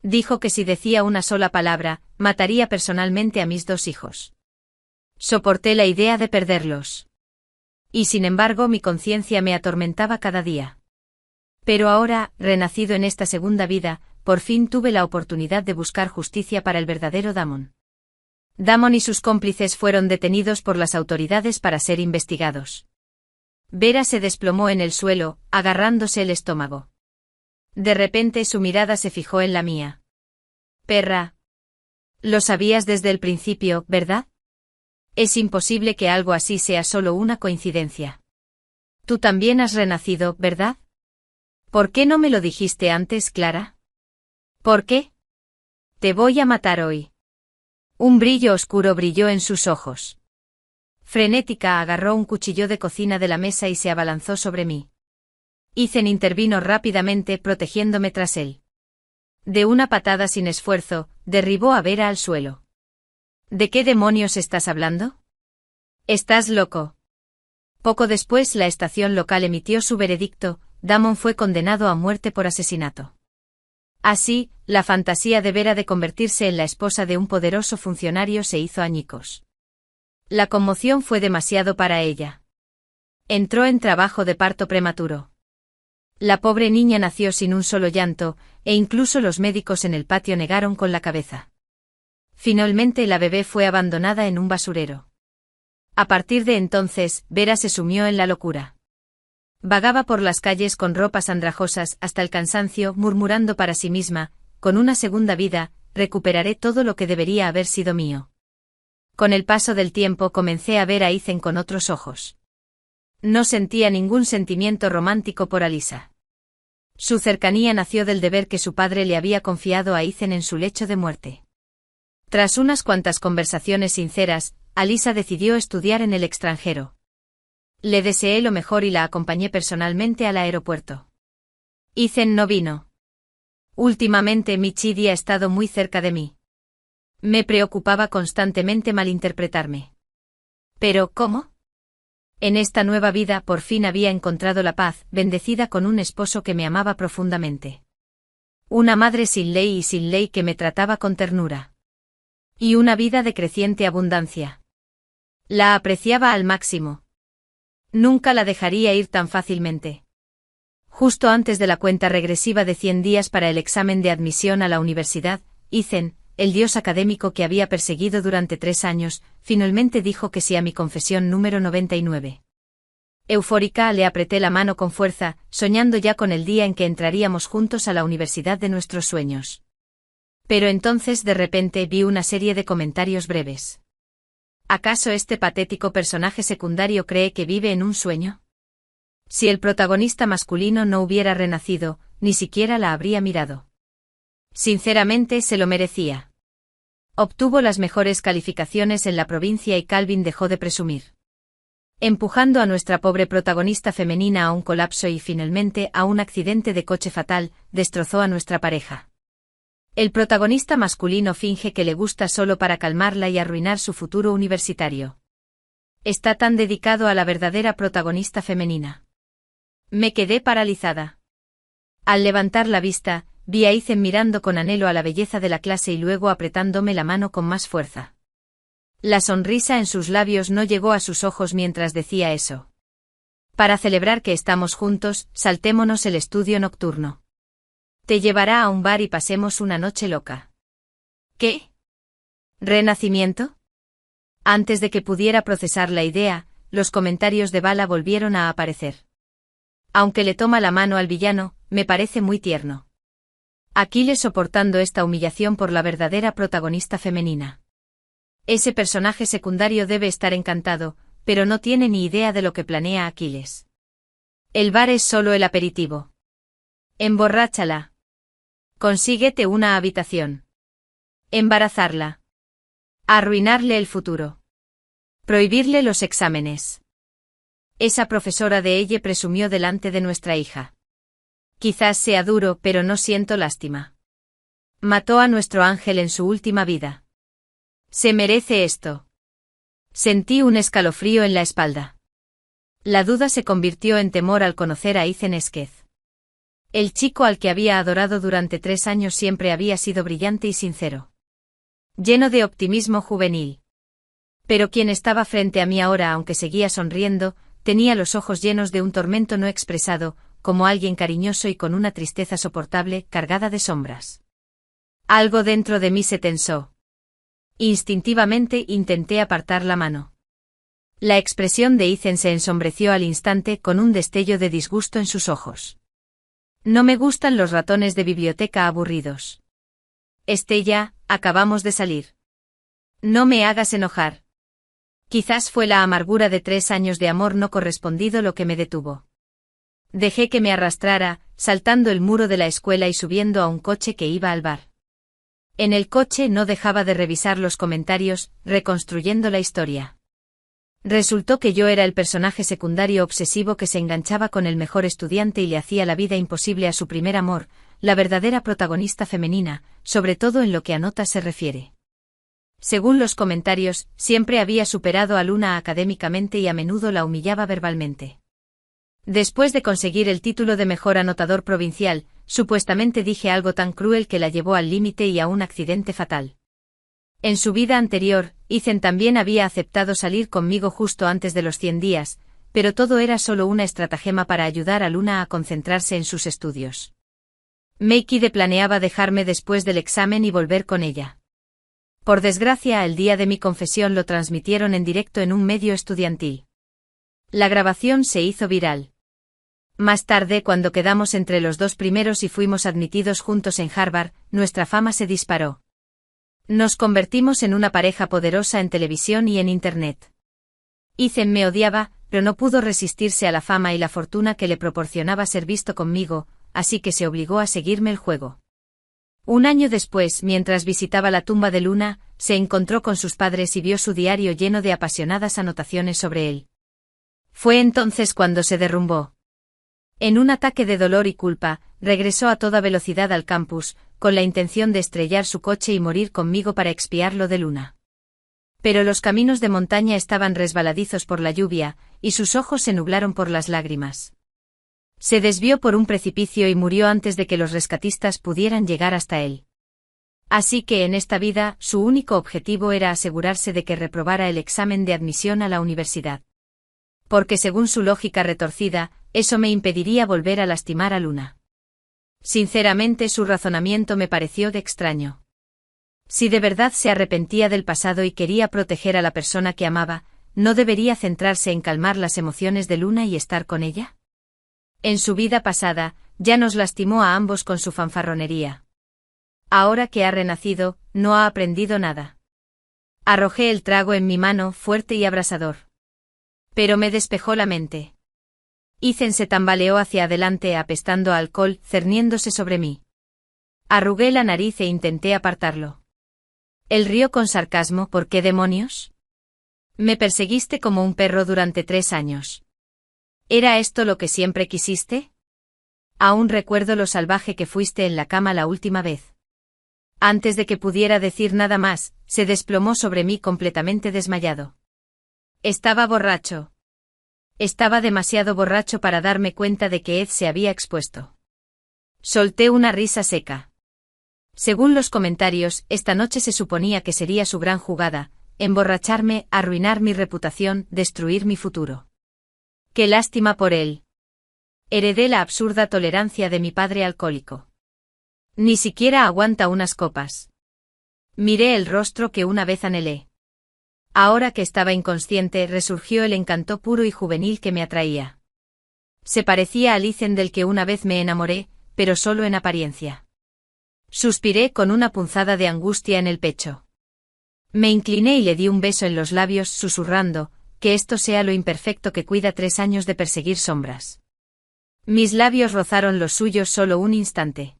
Dijo que si decía una sola palabra, mataría personalmente a mis 2 hijos. Soporté la idea de perderlos. Y sin embargo mi conciencia me atormentaba cada día. Pero ahora, renacido en esta segunda vida, por fin tuve la oportunidad de buscar justicia para el verdadero Damon. Damon y sus cómplices fueron detenidos por las autoridades para ser investigados. Vera se desplomó en el suelo, agarrándose el estómago. De repente su mirada se fijó en la mía. Perra. Lo sabías desde el principio, ¿verdad? Es imposible que algo así sea solo una coincidencia. Tú también has renacido, ¿verdad? ¿Por qué no me lo dijiste antes, Clara? ¿Por qué? Te voy a matar hoy. Un brillo oscuro brilló en sus ojos. Frenética agarró un cuchillo de cocina de la mesa y se abalanzó sobre mí. Ethan intervino rápidamente protegiéndome tras él. De una patada sin esfuerzo, derribó a Vera al suelo. ¿De qué demonios estás hablando? Estás loco. Poco después la estación local emitió su veredicto, Damon fue condenado a muerte por asesinato. Así, la fantasía de Vera de convertirse en la esposa de un poderoso funcionario se hizo añicos. La conmoción fue demasiado para ella. Entró en trabajo de parto prematuro. La pobre niña nació sin un solo llanto, e incluso los médicos en el patio negaron con la cabeza. Finalmente la bebé fue abandonada en un basurero. A partir de entonces, Vera se sumió en la locura. Vagaba por las calles con ropas andrajosas hasta el cansancio, murmurando para sí misma, con una segunda vida, recuperaré todo lo que debería haber sido mío. Con el paso del tiempo comencé a ver a Ethan con otros ojos. No sentía ningún sentimiento romántico por Alyssa. Su cercanía nació del deber que su padre le había confiado a Ethan en su lecho de muerte. Tras unas cuantas conversaciones sinceras, Alyssa decidió estudiar en el extranjero. Le deseé lo mejor y la acompañé personalmente al aeropuerto. Ethan no vino. Últimamente Michidi ha estado muy cerca de mí. Me preocupaba constantemente malinterpretarme. ¿Pero cómo? En esta nueva vida por fin había encontrado la paz, bendecida con un esposo que me amaba profundamente. Una madre sin ley y sin ley que me trataba con ternura. Y una vida de creciente abundancia. La apreciaba al máximo. Nunca la dejaría ir tan fácilmente. Justo antes de la cuenta regresiva de 100 días para el examen de admisión a la universidad, Ethan, el dios académico que había perseguido durante 3 años, finalmente dijo que sí a mi confesión número 99. Eufórica le apreté la mano con fuerza, soñando ya con el día en que entraríamos juntos a la universidad de nuestros sueños. Pero entonces de repente vi una serie de comentarios breves. ¿Acaso este patético personaje secundario cree que vive en un sueño? Si el protagonista masculino no hubiera renacido, ni siquiera la habría mirado. Sinceramente se lo merecía. Obtuvo las mejores calificaciones en la provincia y Calvin dejó de presumir. Empujando a nuestra pobre protagonista femenina a un colapso y finalmente a un accidente de coche fatal, destrozó a nuestra pareja. El protagonista masculino finge que le gusta solo para calmarla y arruinar su futuro universitario. Está tan dedicado a la verdadera protagonista femenina. Me quedé paralizada. Al levantar la vista, vi a Ethan mirando con anhelo a la belleza de la clase y luego apretándome la mano con más fuerza. La sonrisa en sus labios no llegó a sus ojos mientras decía eso. Para celebrar que estamos juntos, saltémonos el estudio nocturno. Te llevará a un bar y pasemos una noche loca. ¿Qué? ¿Renacimiento? Antes de que pudiera procesar la idea, los comentarios de Bala volvieron a aparecer. Aunque le toma la mano al villano, me parece muy tierno. Aquiles soportando esta humillación por la verdadera protagonista femenina. Ese personaje secundario debe estar encantado, pero no tiene ni idea de lo que planea Aquiles. El bar es solo el aperitivo. Emborráchala. Consíguete una habitación. Embarazarla. Arruinarle el futuro. Prohibirle los exámenes. Esa profesora de ella presumió delante de nuestra hija. Quizás sea duro, pero no siento lástima. Mató a nuestro ángel en su última vida. Se merece esto. Sentí un escalofrío en la espalda. La duda se convirtió en temor al conocer a Ethan Esquez. El chico al que había adorado durante 3 años siempre había sido brillante y sincero. Lleno de optimismo juvenil. Pero quien estaba frente a mí ahora, aunque seguía sonriendo, tenía los ojos llenos de un tormento no expresado, como alguien cariñoso y con una tristeza soportable, cargada de sombras. Algo dentro de mí se tensó. Instintivamente intenté apartar la mano. La expresión de Ethan se ensombreció al instante con un destello de disgusto en sus ojos. No me gustan los ratones de biblioteca aburridos. Estella, acabamos de salir. No me hagas enojar. Quizás fue la amargura de 3 años de amor no correspondido lo que me detuvo. Dejé que me arrastrara, saltando el muro de la escuela y subiendo a un coche que iba al bar. En el coche no dejaba de revisar los comentarios, reconstruyendo la historia. Resultó que yo era el personaje secundario obsesivo que se enganchaba con el mejor estudiante y le hacía la vida imposible a su primer amor, la verdadera protagonista femenina, sobre todo en lo que a notas se refiere. Según los comentarios, siempre había superado a Luna académicamente y a menudo la humillaba verbalmente. Después de conseguir el título de mejor anotador provincial, supuestamente dije algo tan cruel que la llevó al límite y a un accidente fatal. En su vida anterior, Ethan también había aceptado salir conmigo justo antes de los 100 días, pero todo era solo una estratagema para ayudar a Luna a concentrarse en sus estudios. Meikide planeaba dejarme después del examen y volver con ella. Por desgracia, el día de mi confesión lo transmitieron en directo en un medio estudiantil. La grabación se hizo viral. Más tarde, cuando quedamos entre los 2 primeros y fuimos admitidos juntos en Harvard, nuestra fama se disparó. Nos convertimos en una pareja poderosa en televisión y en Internet. Ethan me odiaba, pero no pudo resistirse a la fama y la fortuna que le proporcionaba ser visto conmigo, así que se obligó a seguirme el juego. Un año después, mientras visitaba la tumba de Luna, se encontró con sus padres y vio su diario lleno de apasionadas anotaciones sobre él. Fue entonces cuando se derrumbó. En un ataque de dolor y culpa, regresó a toda velocidad al campus, con la intención de estrellar su coche y morir conmigo para expiar lo de Luna. Pero los caminos de montaña estaban resbaladizos por la lluvia, y sus ojos se nublaron por las lágrimas. Se desvió por un precipicio y murió antes de que los rescatistas pudieran llegar hasta él. Así que en esta vida, su único objetivo era asegurarse de que reprobara el examen de admisión a la universidad. Porque según su lógica retorcida, eso me impediría volver a lastimar a Luna. Sinceramente, su razonamiento me pareció de extraño. Si de verdad se arrepentía del pasado y quería proteger a la persona que amaba, ¿no debería centrarse en calmar las emociones de Luna y estar con ella? En su vida pasada, ya nos lastimó a ambos con su fanfarronería. Ahora que ha renacido, no ha aprendido nada. Arrojé el trago en mi mano, fuerte y abrasador. Pero me despejó la mente. Ethan se tambaleó hacia adelante apestando a alcohol, cerniéndose sobre mí. Arrugué la nariz e intenté apartarlo. Él rió con sarcasmo. ¿Por qué demonios? Me perseguiste como un perro durante 3 años. ¿Era esto lo que siempre quisiste? Aún recuerdo lo salvaje que fuiste en la cama la última vez. Antes de que pudiera decir nada más, se desplomó sobre mí completamente desmayado. Estaba borracho. Estaba demasiado borracho para darme cuenta de que Ed se había expuesto. Solté una risa seca. Según los comentarios, esta noche se suponía que sería su gran jugada, emborracharme, arruinar mi reputación, destruir mi futuro. ¡Qué lástima por él! Heredé la absurda tolerancia de mi padre alcohólico. Ni siquiera aguanta unas copas. Miré el rostro que una vez anhelé. Ahora que estaba inconsciente, resurgió el encanto puro y juvenil que me atraía. Se parecía al Ethan del que una vez me enamoré, pero solo en apariencia. Suspiré con una punzada de angustia en el pecho. Me incliné y le di un beso en los labios, susurrando, que esto sea lo imperfecto que cuida 3 años de perseguir sombras. Mis labios rozaron los suyos solo un instante.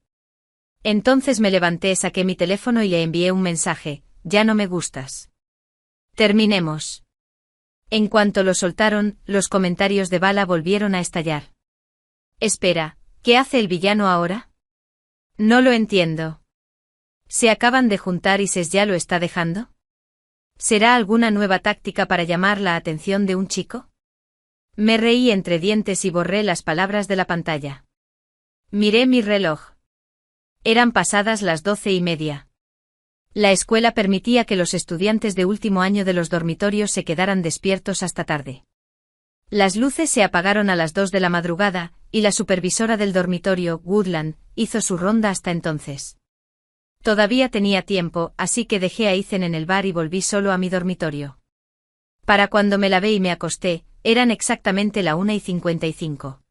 Entonces me levanté, saqué mi teléfono y le envié un mensaje: ya no me gustas. Terminemos. En cuanto lo soltaron, los comentarios de bala volvieron a estallar. Espera, ¿qué hace el villano ahora? No lo entiendo. ¿Se acaban de juntar y Ses ya lo está dejando? ¿Será alguna nueva táctica para llamar la atención de un chico? Me reí entre dientes y borré las palabras de la pantalla. Miré mi reloj. Eran pasadas las 12:30. La escuela permitía que los estudiantes de último año de los dormitorios se quedaran despiertos hasta tarde. Las luces se apagaron a las 2 de la madrugada, y la supervisora del dormitorio, Woodland, hizo su ronda hasta entonces. Todavía tenía tiempo, así que dejé a Ethan en el bar y volví solo a mi dormitorio. Para cuando me lavé y me acosté, eran exactamente la 1:55.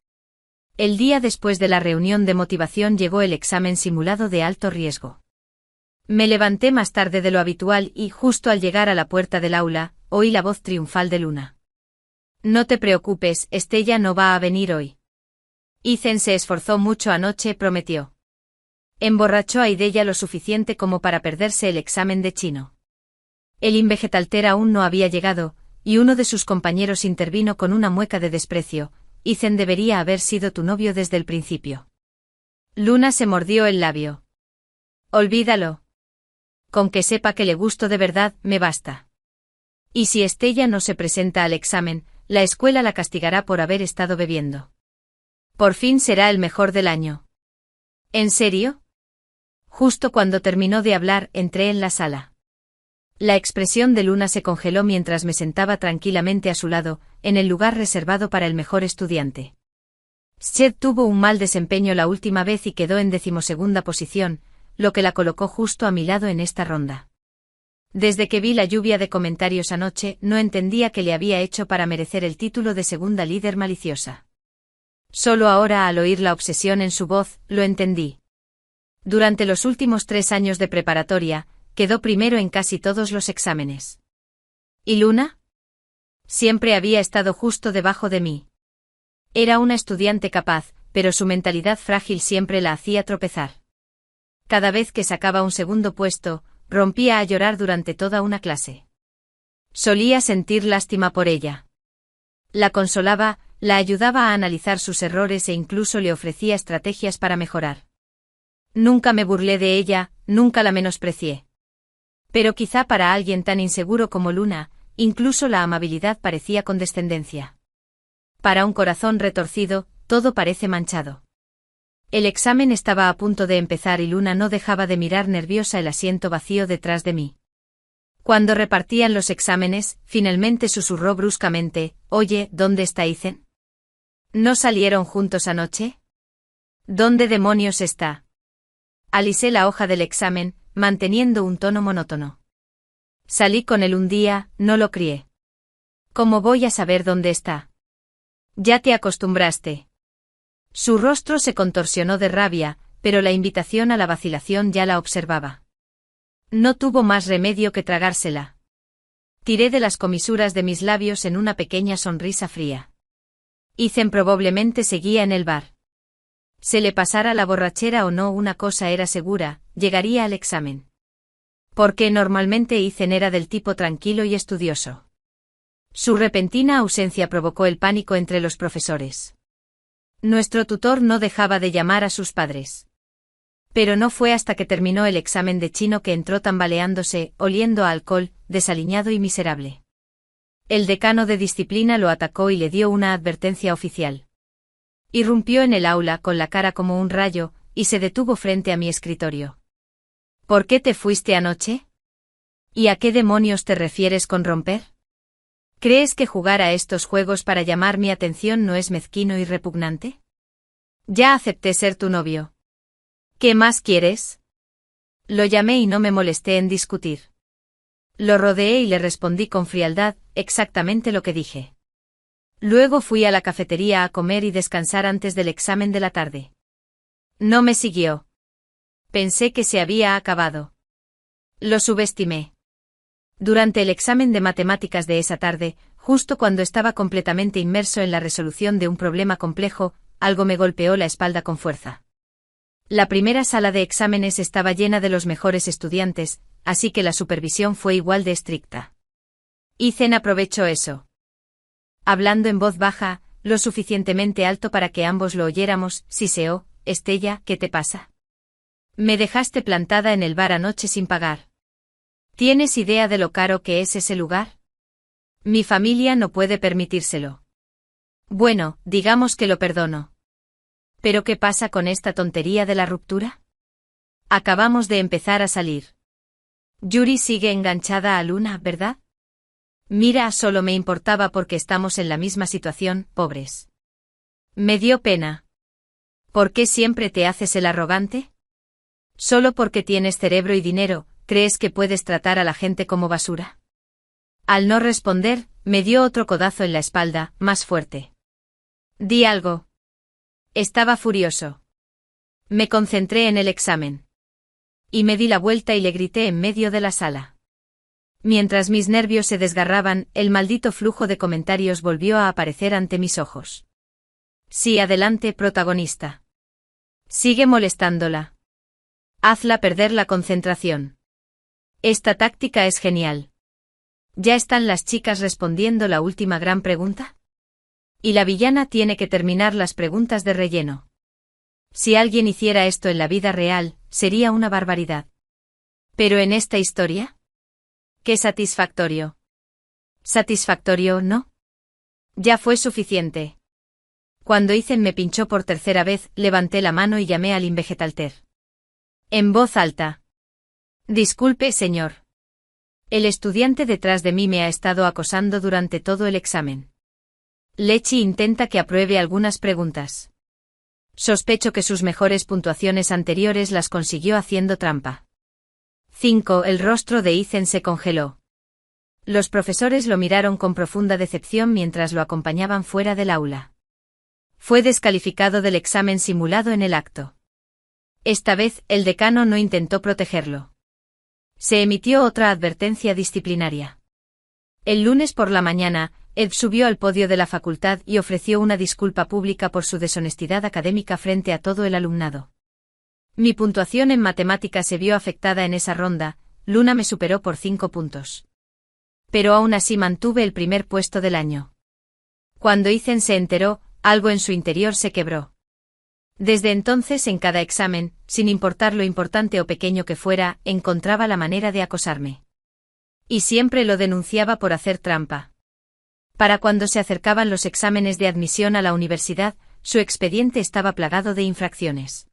El día después de la reunión de motivación llegó el examen simulado de alto riesgo. Me levanté más tarde de lo habitual y, justo al llegar a la puerta del aula, oí la voz triunfal de Luna. No te preocupes, Estella no va a venir hoy. Ethan se esforzó mucho anoche, prometió. Emborrachó a Idella lo suficiente como para perderse el examen de chino. El invegetalter aún no había llegado, y uno de sus compañeros intervino con una mueca de desprecio. Ethan debería haber sido tu novio desde el principio. Luna se mordió el labio. Olvídalo. Con que sepa que le gusto de verdad, me basta. Y si Estella no se presenta al examen, la escuela la castigará por haber estado bebiendo. Por fin será el mejor del año. ¿En serio? Justo cuando terminó de hablar, entré en la sala. La expresión de Luna se congeló mientras me sentaba tranquilamente a su lado, en el lugar reservado para el mejor estudiante. Shed tuvo un mal desempeño la última vez y quedó en 12ª posición, lo que la colocó justo a mi lado en esta ronda. Desde que vi la lluvia de comentarios anoche, no entendía qué le había hecho para merecer el título de segunda líder maliciosa. Solo ahora, al oír la obsesión en su voz, lo entendí. Durante los últimos 3 años de preparatoria, quedó primero en casi todos los exámenes. ¿Y Luna? Siempre había estado justo debajo de mí. Era una estudiante capaz, pero su mentalidad frágil siempre la hacía tropezar. Cada vez que sacaba un segundo puesto, rompía a llorar durante toda una clase. Solía sentir lástima por ella. La consolaba, la ayudaba a analizar sus errores e incluso le ofrecía estrategias para mejorar. Nunca me burlé de ella, nunca la menosprecié. Pero quizá para alguien tan inseguro como Luna, incluso la amabilidad parecía condescendencia. Para un corazón retorcido, todo parece manchado. El examen estaba a punto de empezar y Luna no dejaba de mirar nerviosa el asiento vacío detrás de mí. Cuando repartían los exámenes, finalmente susurró bruscamente, «Oye, ¿dónde está Ethan? ¿No salieron juntos anoche? ¿Dónde demonios está?» Alisé la hoja del examen, manteniendo un tono monótono. Salí con él un día, no lo crié. ¿Cómo voy a saber dónde está? Ya te acostumbraste. Su rostro se contorsionó de rabia, pero la invitación a la vacilación ya la observaba. No tuvo más remedio que tragársela. Tiré de las comisuras de mis labios en una pequeña sonrisa fría. Ethan probablemente seguía en el bar. Se le pasara la borrachera o no, una cosa era segura, llegaría al examen. Porque normalmente Ethan era del tipo tranquilo y estudioso. Su repentina ausencia provocó el pánico entre los profesores. Nuestro tutor no dejaba de llamar a sus padres. Pero no fue hasta que terminó el examen de chino que entró tambaleándose, oliendo a alcohol, desaliñado y miserable. El decano de disciplina lo atacó y le dio una advertencia oficial. Irrumpió en el aula con la cara como un rayo, y se detuvo frente a mi escritorio. ¿Por qué te fuiste anoche? ¿Y a qué demonios te refieres con romper? ¿Crees que jugar a estos juegos para llamar mi atención no es mezquino y repugnante? Ya acepté ser tu novio. ¿Qué más quieres? Lo llamé y no me molesté en discutir. Lo rodeé y le respondí con frialdad, exactamente lo que dije. Luego fui a la cafetería a comer y descansar antes del examen de la tarde. No me siguió. Pensé que se había acabado. Lo subestimé. Durante el examen de matemáticas de esa tarde, justo cuando estaba completamente inmerso en la resolución de un problema complejo, algo me golpeó la espalda con fuerza. La primera sala de exámenes estaba llena de los mejores estudiantes, así que la supervisión fue igual de estricta. Ethan aprovechó eso. Hablando en voz baja, lo suficientemente alto para que ambos lo oyéramos, siseó, «Estella, ¿qué te pasa? Me dejaste plantada en el bar anoche sin pagar. ¿Tienes idea de lo caro que es ese lugar? Mi familia no puede permitírselo. Bueno, digamos que lo perdono. ¿Pero qué pasa con esta tontería de la ruptura? Acabamos de empezar a salir. Yuri sigue enganchada a Luna, ¿verdad? Mira, solo me importaba porque estamos en la misma situación, pobres. Me dio pena. ¿Por qué siempre te haces el arrogante? Solo porque tienes cerebro y dinero, ¿crees que puedes tratar a la gente como basura? Al no responder, me dio otro codazo en la espalda, más fuerte. Di algo. Estaba furioso. Me concentré en el examen. Y me di la vuelta y le grité en medio de la sala. Mientras mis nervios se desgarraban, el maldito flujo de comentarios volvió a aparecer ante mis ojos. Sí, adelante, protagonista. Sigue molestándola. Hazla perder la concentración. Esta táctica es genial. ¿Ya están las chicas respondiendo la última gran pregunta? Y la villana tiene que terminar las preguntas de relleno. Si alguien hiciera esto en la vida real, sería una barbaridad. Pero en esta historia, ¡qué satisfactorio! ¿Satisfactorio, no? Ya fue suficiente. Cuando Ethan me pinchó por tercera vez, levanté la mano y llamé al invegetalter. En voz alta. Disculpe, señor. El estudiante detrás de mí me ha estado acosando durante todo el examen. Lechi intenta que apruebe algunas preguntas. Sospecho que sus mejores puntuaciones anteriores las consiguió haciendo trampa. 5. El rostro de Ethan se congeló. Los profesores lo miraron con profunda decepción mientras lo acompañaban fuera del aula. Fue descalificado del examen simulado en el acto. Esta vez, el decano no intentó protegerlo. Se emitió otra advertencia disciplinaria. El lunes por la mañana, Ed subió al podio de la facultad y ofreció una disculpa pública por su deshonestidad académica frente a todo el alumnado. Mi puntuación en matemáticas se vio afectada en esa ronda, Luna me superó por 5 puntos. Pero aún así mantuve el primer puesto del año. Cuando Ethan se enteró, algo en su interior se quebró. Desde entonces en cada examen, sin importar lo importante o pequeño que fuera, encontraba la manera de acosarme. Y siempre lo denunciaba por hacer trampa. Para cuando se acercaban los exámenes de admisión a la universidad, su expediente estaba plagado de infracciones.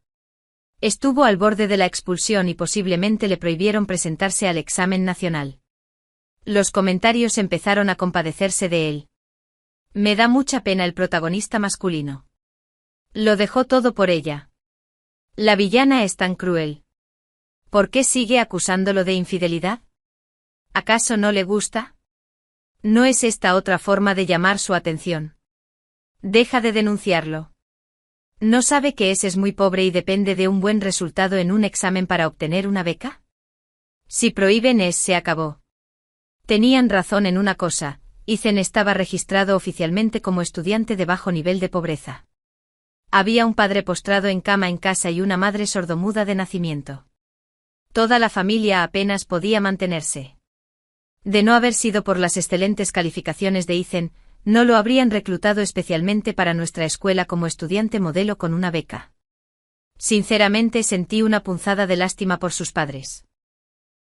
Estuvo al borde de la expulsión y posiblemente le prohibieron presentarse al examen nacional. Los comentarios empezaron a compadecerse de él. Me da mucha pena el protagonista masculino. Lo dejó todo por ella. La villana es tan cruel. ¿Por qué sigue acusándolo de infidelidad? ¿Acaso no le gusta? ¿No es esta otra forma de llamar su atención? Deja de denunciarlo. ¿No sabe que ese es muy pobre y depende de un buen resultado en un examen para obtener una beca? Si prohíben se acabó. Tenían razón en una cosa, Ethan estaba registrado oficialmente como estudiante de bajo nivel de pobreza. Había un padre postrado en cama en casa y una madre sordomuda de nacimiento. Toda la familia apenas podía mantenerse. De no haber sido por las excelentes calificaciones de Ethan, no lo habrían reclutado especialmente para nuestra escuela como estudiante modelo con una beca. Sinceramente sentí una punzada de lástima por sus padres.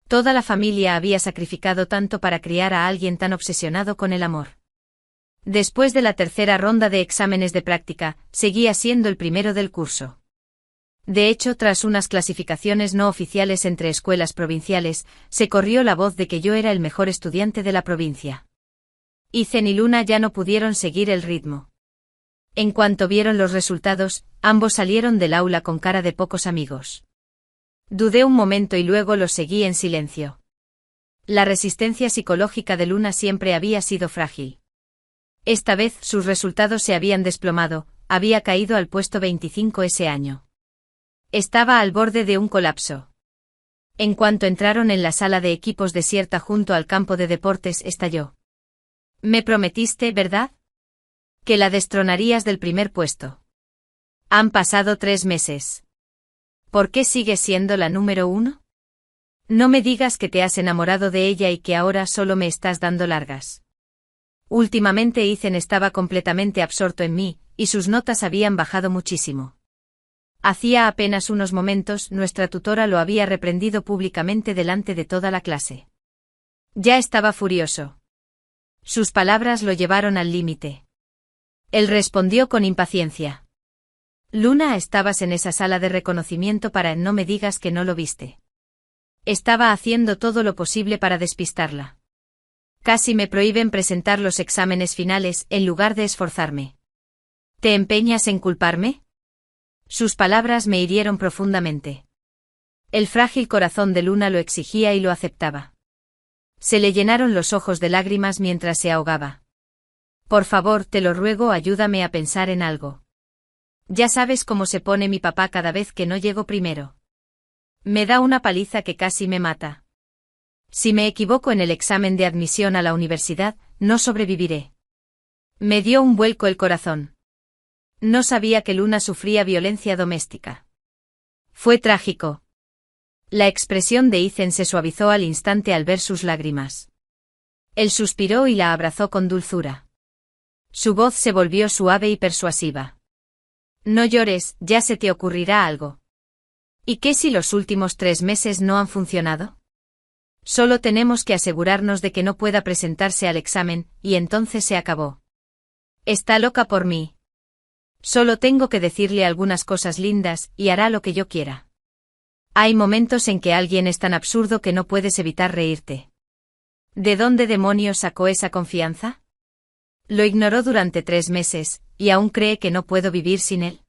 Toda la familia había sacrificado tanto para criar a alguien tan obsesionado con el amor. Después de la tercera ronda de exámenes de práctica, seguía siendo el primero del curso. De hecho, tras unas clasificaciones no oficiales entre escuelas provinciales, se corrió la voz de que yo era el mejor estudiante de la provincia. Ethan y Luna ya no pudieron seguir el ritmo. En cuanto vieron los resultados, ambos salieron del aula con cara de pocos amigos. Dudé un momento y luego los seguí en silencio. La resistencia psicológica de Luna siempre había sido frágil. Esta vez sus resultados se habían desplomado, había caído al puesto 25 ese año. Estaba al borde de un colapso. En cuanto entraron en la sala de equipos desierta junto al campo de deportes, estalló. Me prometiste, ¿verdad? Que la destronarías del primer puesto. Han pasado 3 meses. ¿Por qué sigues siendo la número 1? No me digas que te has enamorado de ella y que ahora solo me estás dando largas. Últimamente Ethan estaba completamente absorto en mí, y sus notas habían bajado muchísimo. Hacía apenas unos momentos nuestra tutora lo había reprendido públicamente delante de toda la clase. Ya estaba furioso. Sus palabras lo llevaron al límite. Él respondió con impaciencia. Luna, estabas en esa sala de reconocimiento para no me digas que no lo viste. Estaba haciendo todo lo posible para despistarla. Casi me prohíben presentar los exámenes finales en lugar de esforzarme. ¿Te empeñas en culparme? Sus palabras me hirieron profundamente. El frágil corazón de Luna lo exigía y lo aceptaba. Se le llenaron los ojos de lágrimas mientras se ahogaba. Por favor, te lo ruego, ayúdame a pensar en algo. Ya sabes cómo se pone mi papá cada vez que no llego primero. Me da una paliza que casi me mata. Si me equivoco en el examen de admisión a la universidad, no sobreviviré. Me dio un vuelco el corazón. No sabía que Luna sufría violencia doméstica. Fue trágico. La expresión de Ethan se suavizó al instante al ver sus lágrimas. Él suspiró y la abrazó con dulzura. Su voz se volvió suave y persuasiva. No llores, ya se te ocurrirá algo. ¿Y qué si los últimos 3 meses no han funcionado? Solo tenemos que asegurarnos de que no pueda presentarse al examen, y entonces se acabó. Está loca por mí. Solo tengo que decirle algunas cosas lindas, y hará lo que yo quiera. Hay momentos en que alguien es tan absurdo que no puedes evitar reírte. ¿De dónde demonios sacó esa confianza? Lo ignoró durante 3 meses, y aún cree que no puedo vivir sin él.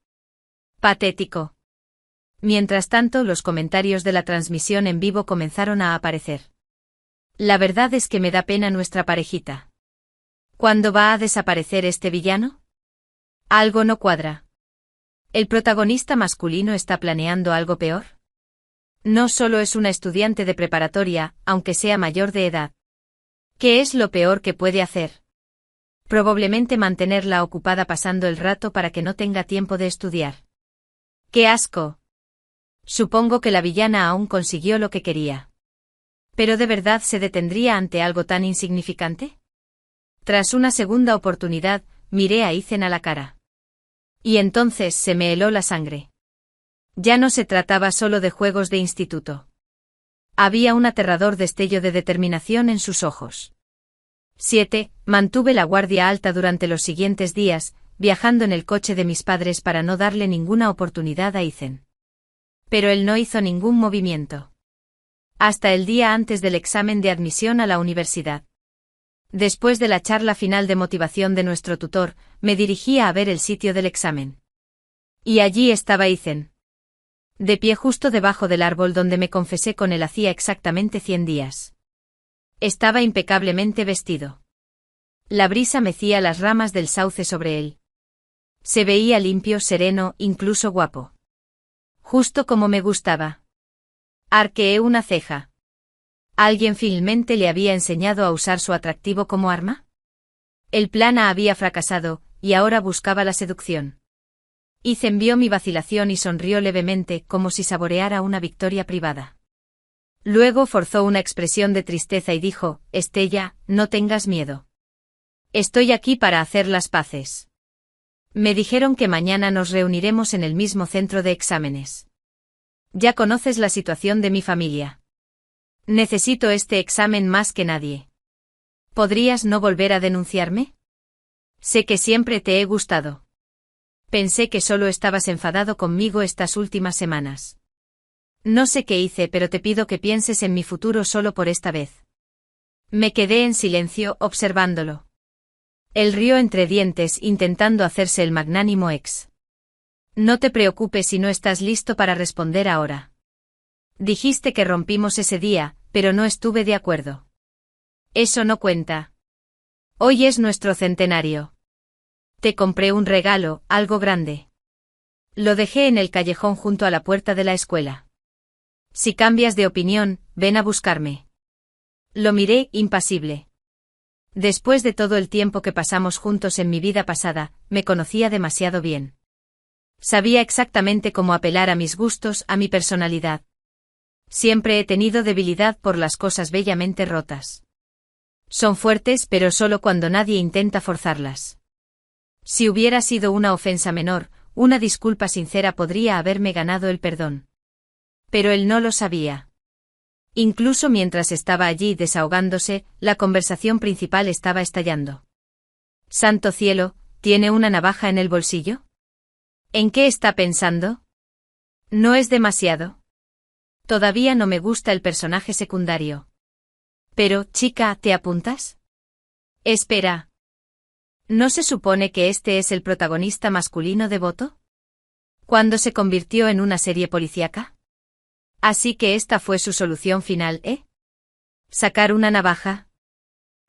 Patético. Mientras tanto, los comentarios de la transmisión en vivo comenzaron a aparecer. La verdad es que me da pena nuestra parejita. ¿Cuándo va a desaparecer este villano? Algo no cuadra. ¿El protagonista masculino está planeando algo peor? No solo es una estudiante de preparatoria, aunque sea mayor de edad. ¿Qué es lo peor que puede hacer? Probablemente mantenerla ocupada pasando el rato para que no tenga tiempo de estudiar. ¡Qué asco! Supongo que la villana aún consiguió lo que quería. ¿Pero de verdad se detendría ante algo tan insignificante? Tras una segunda oportunidad, miré a Ethan a la cara. Y entonces se me heló la sangre. Ya no se trataba solo de juegos de instituto. Había un aterrador destello de determinación en sus ojos. 7. Mantuve la guardia alta durante los siguientes días, viajando en el coche de mis padres para no darle ninguna oportunidad a Ethan. Pero él no hizo ningún movimiento. Hasta el día antes del examen de admisión a la universidad. Después de la charla final de motivación de nuestro tutor, me dirigía a ver el sitio del examen. Y allí estaba Ethan. De pie justo debajo del árbol donde me confesé con él hacía exactamente 100 días. Estaba impecablemente vestido. La brisa mecía las ramas del sauce sobre él. Se veía limpio, sereno, incluso guapo. Justo como me gustaba. Arqueé una ceja. ¿Alguien finalmente le había enseñado a usar su atractivo como arma? El plan A había fracasado, y ahora buscaba la seducción. Ethan vio mi vacilación y sonrió levemente, como si saboreara una victoria privada. Luego forzó una expresión de tristeza y dijo, Estella, no tengas miedo. Estoy aquí para hacer las paces. Me dijeron que mañana nos reuniremos en el mismo centro de exámenes. Ya conoces la situación de mi familia. Necesito este examen más que nadie. ¿Podrías no volver a denunciarme? Sé que siempre te he gustado. Pensé que solo estabas enfadado conmigo estas últimas semanas. No sé qué hice, pero te pido que pienses en mi futuro solo por esta vez. Me quedé en silencio, observándolo. Él rió entre dientes, intentando hacerse el magnánimo ex. No te preocupes si no estás listo para responder ahora. Dijiste que rompimos ese día, pero no estuve de acuerdo. Eso no cuenta. Hoy es nuestro centenario. Te compré un regalo, algo grande. Lo dejé en el callejón junto a la puerta de la escuela. Si cambias de opinión, ven a buscarme. Lo miré, impasible. Después de todo el tiempo que pasamos juntos en mi vida pasada, me conocía demasiado bien. Sabía exactamente cómo apelar a mis gustos, a mi personalidad. Siempre he tenido debilidad por las cosas bellamente rotas. Son fuertes, pero solo cuando nadie intenta forzarlas. Si hubiera sido una ofensa menor, una disculpa sincera podría haberme ganado el perdón. Pero él no lo sabía. Incluso mientras estaba allí desahogándose, la conversación principal estaba estallando. Santo cielo, ¿tiene una navaja en el bolsillo? ¿En qué está pensando? ¿No es demasiado? Todavía no me gusta el personaje secundario. Pero, chica, ¿te apuntas? Espera. ¿No se supone que este es el protagonista masculino devoto? ¿Cuándo se convirtió en una serie policíaca? Así que esta fue su solución final, ¿eh? ¿Sacar una navaja?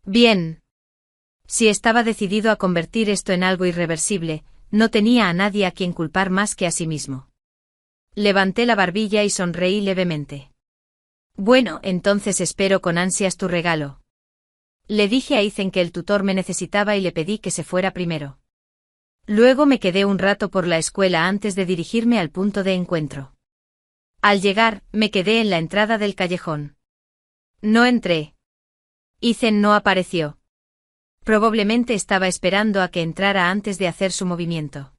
Bien. Si estaba decidido a convertir esto en algo irreversible, no tenía a nadie a quien culpar más que a sí mismo. Levanté la barbilla y sonreí levemente. Bueno, entonces espero con ansias tu regalo. Le dije a Ethan que el tutor me necesitaba y le pedí que se fuera primero. Luego me quedé un rato por la escuela antes de dirigirme al punto de encuentro. Al llegar, me quedé en la entrada del callejón. No entré. Ethan no apareció. Probablemente estaba esperando a que entrara antes de hacer su movimiento.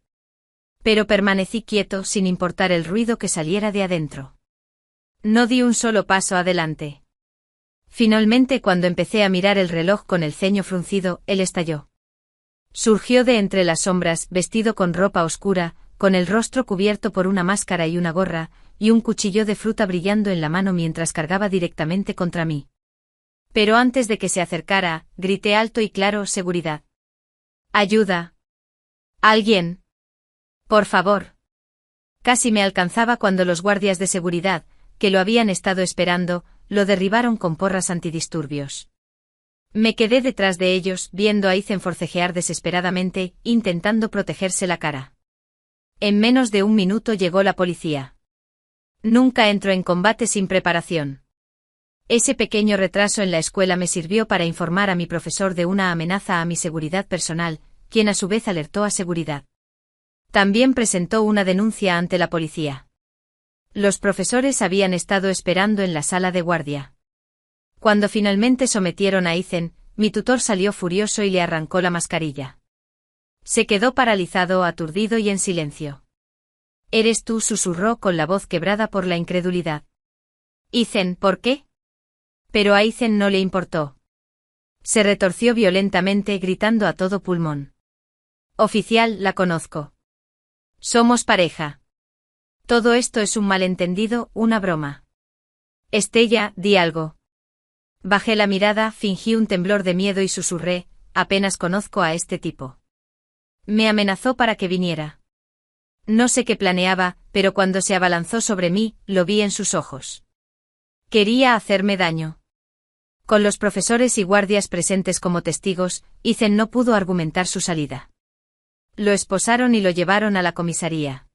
Pero permanecí quieto sin importar el ruido que saliera de adentro. No di un solo paso adelante. Finalmente, cuando empecé a mirar el reloj con el ceño fruncido, él estalló. Surgió de entre las sombras, vestido con ropa oscura, con el rostro cubierto por una máscara y una gorra, y un cuchillo de fruta brillando en la mano mientras cargaba directamente contra mí. Pero antes de que se acercara, grité alto y claro: seguridad. ¡Ayuda! ¡Alguien! ¡Por favor! Casi me alcanzaba cuando los guardias de seguridad, que lo habían estado esperando, lo derribaron con porras antidisturbios. Me quedé detrás de ellos, viendo a Ethan forcejear desesperadamente, intentando protegerse la cara. En menos de un minuto llegó la policía. Nunca entro en combate sin preparación. Ese pequeño retraso en la escuela me sirvió para informar a mi profesor de una amenaza a mi seguridad personal, quien a su vez alertó a seguridad. También presentó una denuncia ante la policía. Los profesores habían estado esperando en la sala de guardia. Cuando finalmente sometieron a Ethan, mi tutor salió furioso y le arrancó la mascarilla. Se quedó paralizado, aturdido y en silencio. «¿Eres tú?», susurró con la voz quebrada por la incredulidad. «Ethan, ¿por qué?». Pero a Ethan no le importó. Se retorció violentamente, gritando a todo pulmón. «Oficial, la conozco. Somos pareja. Todo esto es un malentendido, una broma». «Estella, di algo». Bajé la mirada, fingí un temblor de miedo y susurré: «Apenas conozco a este tipo. Me amenazó para que viniera». No sé qué planeaba, pero cuando se abalanzó sobre mí, lo vi en sus ojos. Quería hacerme daño. Con los profesores y guardias presentes como testigos, Ethan no pudo argumentar su salida. Lo esposaron y lo llevaron a la comisaría.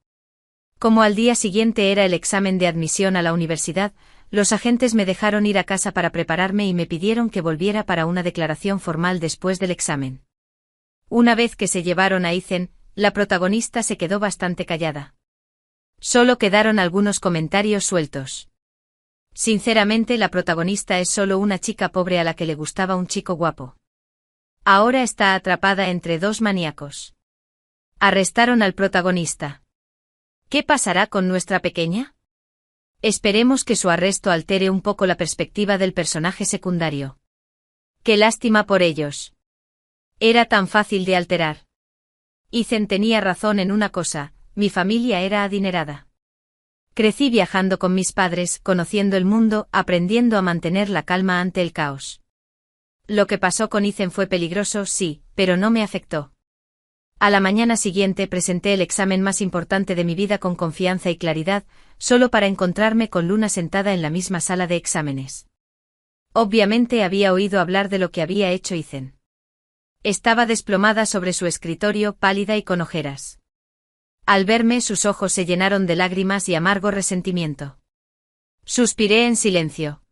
Como al día siguiente era el examen de admisión a la universidad, los agentes me dejaron ir a casa para prepararme y me pidieron que volviera para una declaración formal después del examen. Una vez que se llevaron a Ethan, la protagonista se quedó bastante callada. Solo quedaron algunos comentarios sueltos. Sinceramente, la protagonista es solo una chica pobre a la que le gustaba un chico guapo. Ahora está atrapada entre dos maníacos. Arrestaron al protagonista. ¿Qué pasará con nuestra pequeña? Esperemos que su arresto altere un poco la perspectiva del personaje secundario. Qué lástima por ellos. Era tan fácil de alterar. Ethan tenía razón en una cosa: mi familia era adinerada. Crecí viajando con mis padres, conociendo el mundo, aprendiendo a mantener la calma ante el caos. Lo que pasó con Ethan fue peligroso, sí, pero no me afectó. A la mañana siguiente presenté el examen más importante de mi vida con confianza y claridad, solo para encontrarme con Luna sentada en la misma sala de exámenes. Obviamente había oído hablar de lo que había hecho Ethan. Estaba desplomada sobre su escritorio, pálida y con ojeras. Al verme, sus ojos se llenaron de lágrimas y amargo resentimiento. Suspiré en silencio.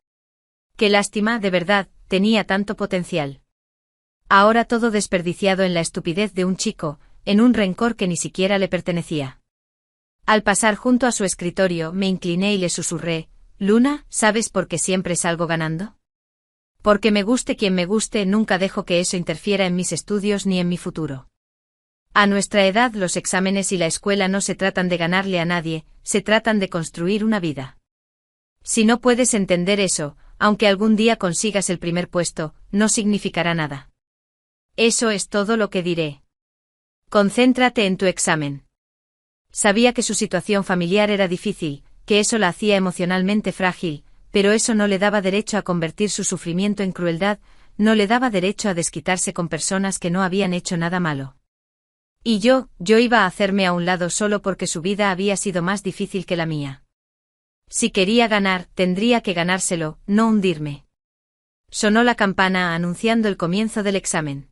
Qué lástima, de verdad, tenía tanto potencial. Ahora todo desperdiciado en la estupidez de un chico, en un rencor que ni siquiera le pertenecía. Al pasar junto a su escritorio, me incliné y le susurré: «Luna, ¿sabes por qué siempre salgo ganando? Porque me guste quien me guste, nunca dejo que eso interfiera en mis estudios ni en mi futuro. A nuestra edad los exámenes y la escuela no se tratan de ganarle a nadie, se tratan de construir una vida. Si no puedes entender eso, aunque algún día consigas el primer puesto, no significará nada. Eso es todo lo que diré. Concéntrate en tu examen». Sabía que su situación familiar era difícil, que eso la hacía emocionalmente frágil, pero eso no le daba derecho a convertir su sufrimiento en crueldad, no le daba derecho a desquitarse con personas que no habían hecho nada malo. Y yo iba a hacerme a un lado solo porque su vida había sido más difícil que la mía. Si quería ganar, tendría que ganárselo, no hundirme. Sonó la campana anunciando el comienzo del examen.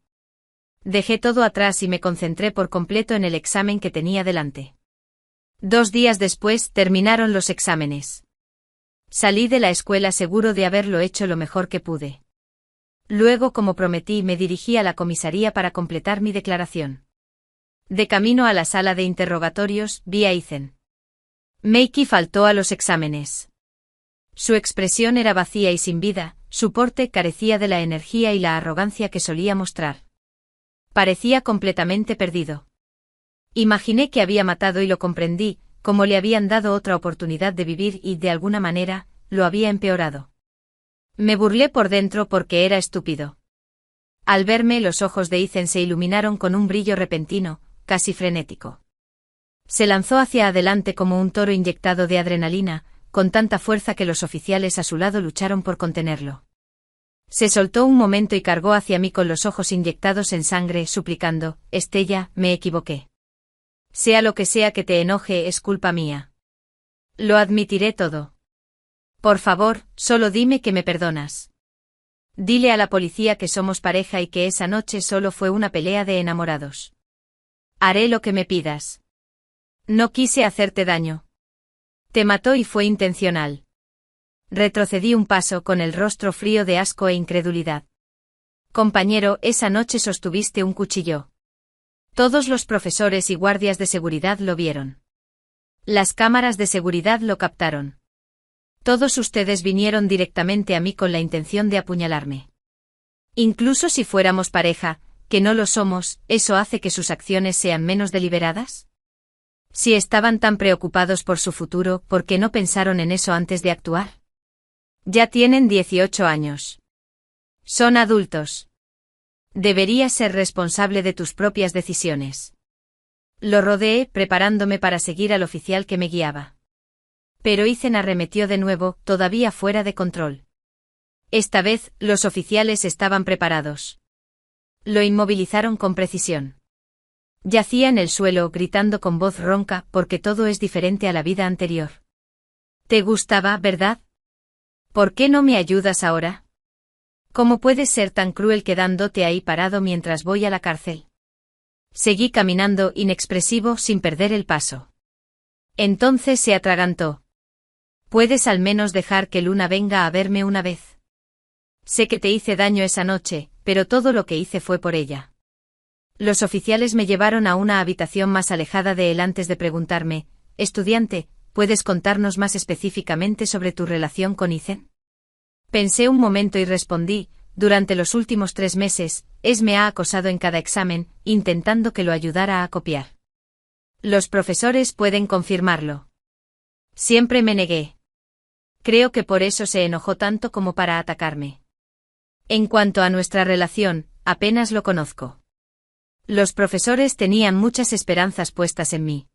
Dejé todo atrás y me concentré por completo en el examen que tenía delante. 2 días después terminaron los exámenes. Salí de la escuela seguro de haberlo hecho lo mejor que pude. Luego, como prometí, me dirigí a la comisaría para completar mi declaración. De camino a la sala de interrogatorios, vi a Ethan. Makey faltó a los exámenes. Su expresión era vacía y sin vida, su porte carecía de la energía y la arrogancia que solía mostrar. Parecía completamente perdido. Imaginé que había matado y lo comprendí, como le habían dado otra oportunidad de vivir y, de alguna manera, lo había empeorado. Me burlé por dentro porque era estúpido. Al verme, los ojos de Ethan se iluminaron con un brillo repentino, casi frenético. Se lanzó hacia adelante como un toro inyectado de adrenalina, con tanta fuerza que los oficiales a su lado lucharon por contenerlo. Se soltó un momento y cargó hacia mí con los ojos inyectados en sangre, suplicando: «Estella, me equivoqué. Sea lo que sea que te enoje, es culpa mía. Lo admitiré todo. Por favor, solo dime que me perdonas. Dile a la policía que somos pareja y que esa noche solo fue una pelea de enamorados. Haré lo que me pidas. No quise hacerte daño. Te mató y fue intencional». Retrocedí un paso con el rostro frío de asco e incredulidad. «Compañero, esa noche sostuviste un cuchillo. Todos los profesores y guardias de seguridad lo vieron. Las cámaras de seguridad lo captaron. Todos ustedes vinieron directamente a mí con la intención de apuñalarme. Incluso si fuéramos pareja, que no lo somos, ¿eso hace que sus acciones sean menos deliberadas? Si estaban tan preocupados por su futuro, ¿por qué no pensaron en eso antes de actuar? Ya tienen 18 años. Son adultos. Deberías ser responsable de tus propias decisiones». Lo rodeé, preparándome para seguir al oficial que me guiaba. Pero Ethan arremetió de nuevo, todavía fuera de control. Esta vez, los oficiales estaban preparados. Lo inmovilizaron con precisión. Yacía en el suelo, gritando con voz ronca, porque todo es diferente a la vida anterior. «Te gustaba, ¿verdad? ¿Por qué no me ayudas ahora? ¿Cómo puedes ser tan cruel quedándote ahí parado mientras voy a la cárcel?» Seguí caminando, inexpresivo, sin perder el paso. Entonces se atragantó. «¿Puedes al menos dejar que Luna venga a verme una vez? Sé que te hice daño esa noche, pero todo lo que hice fue por ella». Los oficiales me llevaron a una habitación más alejada de él antes de preguntarme: «Estudiante, ¿puedes contarnos más específicamente sobre tu relación con Ethan?» Pensé un momento y respondí: «Durante los últimos 3 meses, me ha acosado en cada examen, intentando que lo ayudara a copiar. Los profesores pueden confirmarlo. Siempre me negué. Creo que por eso se enojó tanto como para atacarme. En cuanto a nuestra relación, apenas lo conozco. Los profesores tenían muchas esperanzas puestas en mí.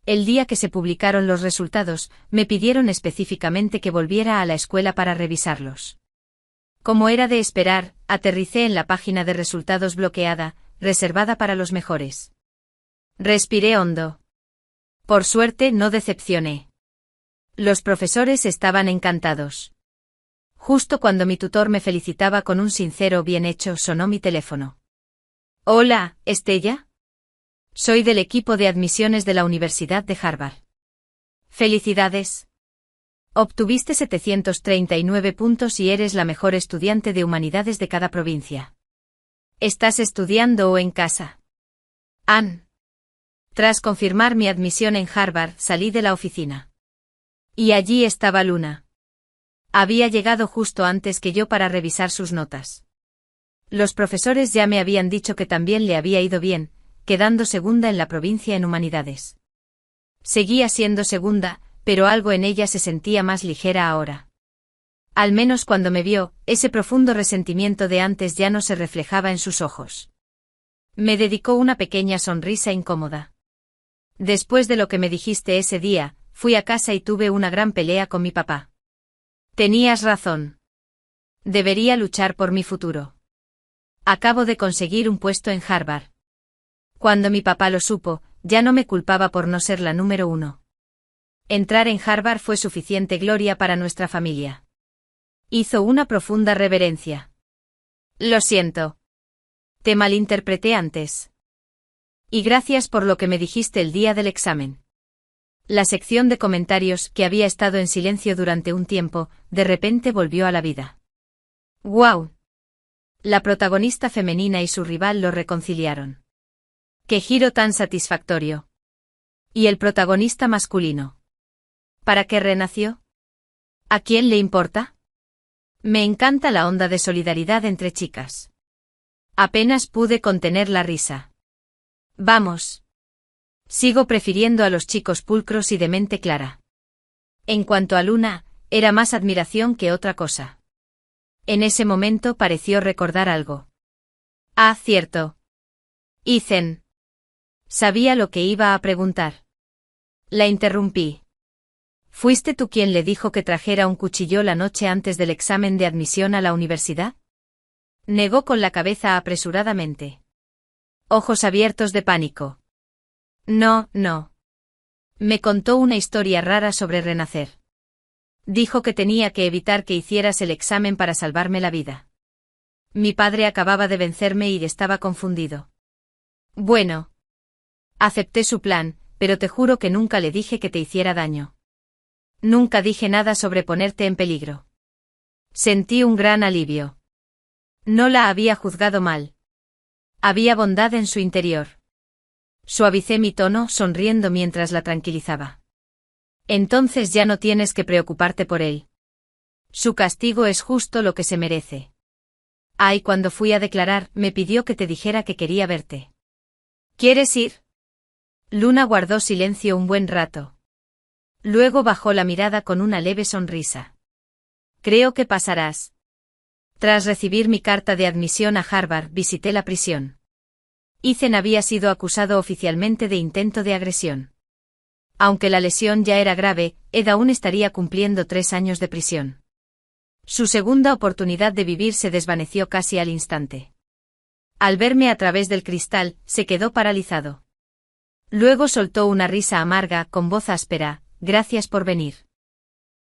El día que se publicaron los resultados, me pidieron específicamente que volviera a la escuela para revisarlos. Como era de esperar, aterricé en la página de resultados bloqueada, reservada para los mejores. Respiré hondo. Por suerte no decepcioné. Los profesores estaban encantados. Justo cuando mi tutor me felicitaba con un sincero bien hecho, sonó mi teléfono. «Hola, Estella. Soy del equipo de admisiones de la Universidad de Harvard. Felicidades. Obtuviste 739 puntos y eres la mejor estudiante de humanidades de cada provincia. ¿Estás estudiando o en casa?» Ann. Tras confirmar mi admisión en Harvard, salí de la oficina. Y allí estaba Luna. Había llegado justo antes que yo para revisar sus notas. Los profesores ya me habían dicho que también le había ido bien, quedando segunda en la provincia en humanidades. Seguía siendo segunda, pero algo en ella se sentía más ligera ahora. Al menos cuando me vio, ese profundo resentimiento de antes ya no se reflejaba en sus ojos. Me dedicó una pequeña sonrisa incómoda. «Después de lo que me dijiste ese día, fui a casa y tuve una gran pelea con mi papá. Tenías razón. Debería luchar por mi futuro. Acabo de conseguir un puesto en Harvard. Cuando mi papá lo supo, ya no me culpaba por no ser la número 1. Entrar en Harvard fue suficiente gloria para nuestra familia. Hizo una profunda reverencia. Lo siento. Te malinterpreté antes. Y gracias por lo que me dijiste el día del examen. La sección de comentarios, que había estado en silencio durante un tiempo, de repente volvió a la vida. ¡Guau! La protagonista femenina y su rival lo reconciliaron. ¡Qué giro tan satisfactorio! ¿Y el protagonista masculino? ¿Para qué renació? ¿A quién le importa? Me encanta la onda de solidaridad entre chicas. Apenas pude contener la risa. Vamos. Sigo prefiriendo a los chicos pulcros y de mente clara. En cuanto a Luna, era más admiración que otra cosa. En ese momento pareció recordar algo. Ah, cierto. Ethan. Sabía lo que iba a preguntar. La interrumpí. ¿Fuiste tú quien le dijo que trajera un cuchillo la noche antes del examen de admisión a la universidad? Negó con la cabeza apresuradamente. Ojos abiertos de pánico. No, no. Me contó una historia rara sobre renacer. Dijo que tenía que evitar que hicieras el examen para salvarme la vida. Mi padre acababa de vencerme y estaba confundido. Bueno. Acepté su plan, pero te juro que nunca le dije que te hiciera daño. Nunca dije nada sobre ponerte en peligro. Sentí un gran alivio. No la había juzgado mal. Había bondad en su interior. Suavicé mi tono, sonriendo mientras la tranquilizaba. Entonces ya no tienes que preocuparte por él. Su castigo es justo lo que se merece. Ay, cuando fui a declarar, me pidió que te dijera que quería verte. ¿Quieres ir? Luna guardó silencio un buen rato. Luego bajó la mirada con una leve sonrisa. Creo que pasarás. Tras recibir mi carta de admisión a Harvard, visité la prisión. Ethan había sido acusado oficialmente de intento de agresión. Aunque la lesión ya era grave, Ed aún estaría cumpliendo 3 años de prisión. Su segunda oportunidad de vivir se desvaneció casi al instante. Al verme a través del cristal, se quedó paralizado. Luego soltó una risa amarga, con voz áspera. Gracias por venir.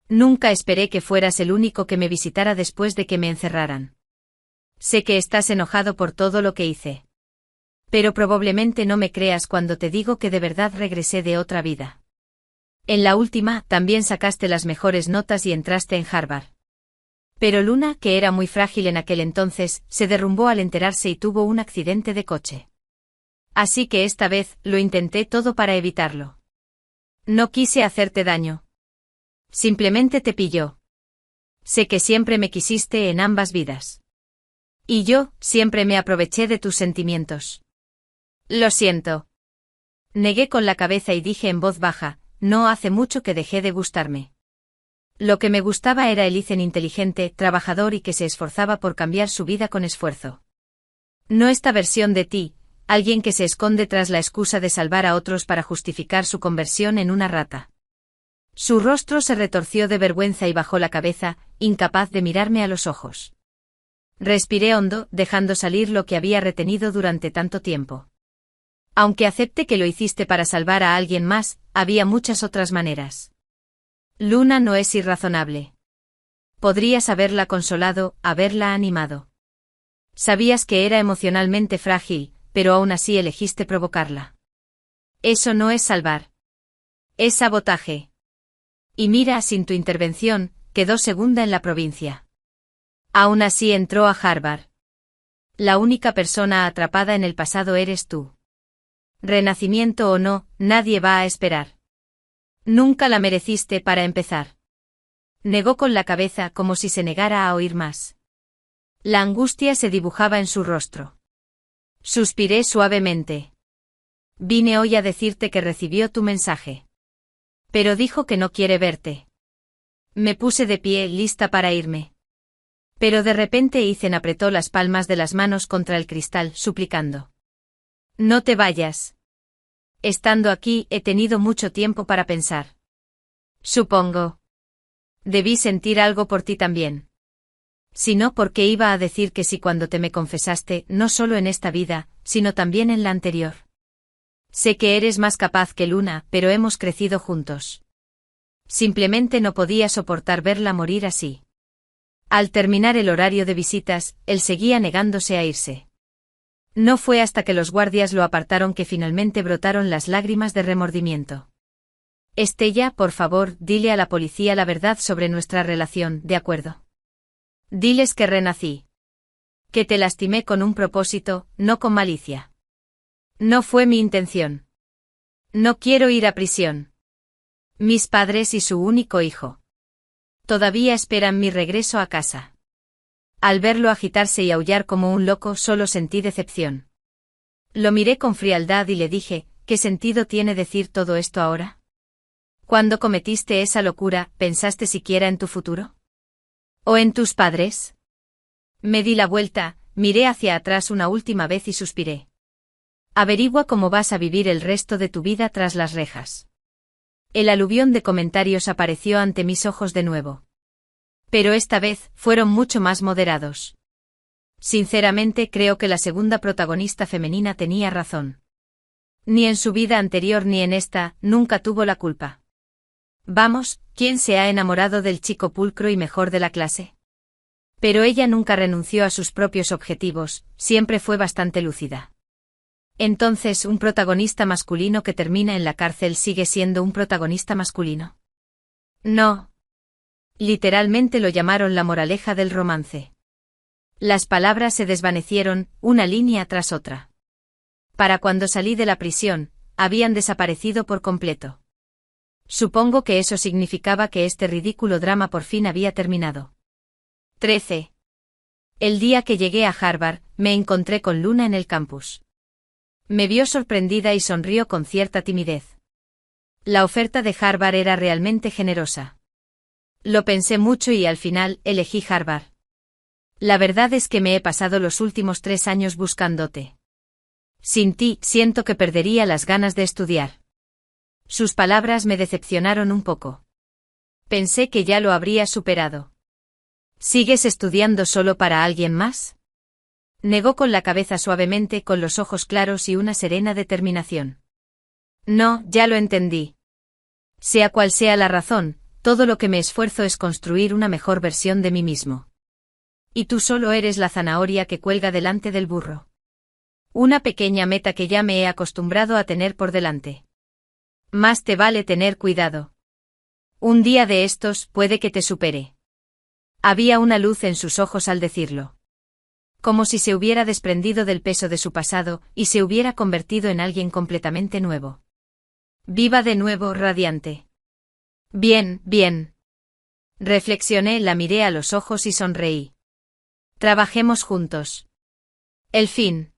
Nunca esperé que fueras el único que me visitara después de que me encerraran. Sé que estás enojado por todo lo que hice. Pero probablemente no me creas cuando te digo que de verdad regresé de otra vida. En la última, también sacaste las mejores notas y entraste en Harvard. Pero Luna, que era muy frágil en aquel entonces, se derrumbó al enterarse y tuvo un accidente de coche. Así que esta vez, lo intenté todo para evitarlo. No quise hacerte daño. Simplemente te pilló. Sé que siempre me quisiste en ambas vidas. Y yo, siempre me aproveché de tus sentimientos. Lo siento. Negué con la cabeza y dije en voz baja, no hace mucho que dejé de gustarme. Lo que me gustaba era el Ethan inteligente, trabajador y que se esforzaba por cambiar su vida con esfuerzo. No esta versión de ti, alguien que se esconde tras la excusa de salvar a otros para justificar su conversión en una rata. Su rostro se retorció de vergüenza y bajó la cabeza, incapaz de mirarme a los ojos. Respiré hondo, dejando salir lo que había retenido durante tanto tiempo. Aunque acepte que lo hiciste para salvar a alguien más, había muchas otras maneras. Luna no es irrazonable. Podrías haberla consolado, haberla animado. Sabías que era emocionalmente frágil, pero aún así elegiste provocarla. Eso no es salvar. Es sabotaje. Y mira, sin tu intervención, quedó segunda en la provincia. Aún así entró a Harvard. La única persona atrapada en el pasado eres tú. Renacimiento o no, nadie va a esperar. Nunca la mereciste para empezar. Negó con la cabeza como si se negara a oír más. La angustia se dibujaba en su rostro. Suspiré suavemente. Vine hoy a decirte que recibió tu mensaje. Pero dijo que no quiere verte. Me puse de pie, lista para irme. Pero de repente Ethan apretó las palmas de las manos contra el cristal, suplicando. No te vayas. Estando aquí, he tenido mucho tiempo para pensar. Supongo. Debí sentir algo por ti también. Sino porque iba a decir que sí cuando te me confesaste, no solo en esta vida, sino también en la anterior. Sé que eres más capaz que Luna, pero hemos crecido juntos. Simplemente no podía soportar verla morir así. Al terminar el horario de visitas, él seguía negándose a irse. No fue hasta que los guardias lo apartaron que finalmente brotaron las lágrimas de remordimiento. Estella, por favor, dile a la policía la verdad sobre nuestra relación, ¿de acuerdo? Diles que renací. Que te lastimé con un propósito, no con malicia. No fue mi intención. No quiero ir a prisión. Mis padres y su único hijo todavía esperan mi regreso a casa. Al verlo agitarse y aullar como un loco, solo sentí decepción. Lo miré con frialdad y le dije, ¿qué sentido tiene decir todo esto ahora? ¿Cuándo cometiste esa locura, pensaste siquiera en tu futuro? ¿O en tus padres? Me di la vuelta, miré hacia atrás una última vez y suspiré. Averigua cómo vas a vivir el resto de tu vida tras las rejas. El aluvión de comentarios apareció ante mis ojos de nuevo. Pero esta vez, fueron mucho más moderados. Sinceramente creo que la segunda protagonista femenina tenía razón. Ni en su vida anterior ni en esta, nunca tuvo la culpa. Vamos, ¿quién se ha enamorado del chico pulcro y mejor de la clase? Pero ella nunca renunció a sus propios objetivos, siempre fue bastante lúcida. Entonces, ¿un protagonista masculino que termina en la cárcel sigue siendo un protagonista masculino? No. Literalmente lo llamaron la moraleja del romance. Las palabras se desvanecieron, una línea tras otra. Para cuando salí de la prisión, habían desaparecido por completo. Supongo que eso significaba que este ridículo drama por fin había terminado. 13. El día que llegué a Harvard, me encontré con Luna en el campus. Me vio sorprendida y sonrió con cierta timidez. La oferta de Harvard era realmente generosa. Lo pensé mucho y al final elegí Harvard. La verdad es que me he pasado los últimos 3 años buscándote. Sin ti, siento que perdería las ganas de estudiar. Sus palabras me decepcionaron un poco. Pensé que ya lo habría superado. ¿Sigues estudiando solo para alguien más? Negó con la cabeza suavemente, con los ojos claros y una serena determinación. No, ya lo entendí. Sea cual sea la razón, todo lo que me esfuerzo es construir una mejor versión de mí mismo. Y tú solo eres la zanahoria que cuelga delante del burro. Una pequeña meta que ya me he acostumbrado a tener por delante. Más te vale tener cuidado. Un día de estos puede que te supere. Había una luz en sus ojos al decirlo. Como si se hubiera desprendido del peso de su pasado y se hubiera convertido en alguien completamente nuevo. Viva de nuevo, radiante. Bien, bien. Reflexioné, la miré a los ojos y sonreí. Trabajemos juntos. El fin.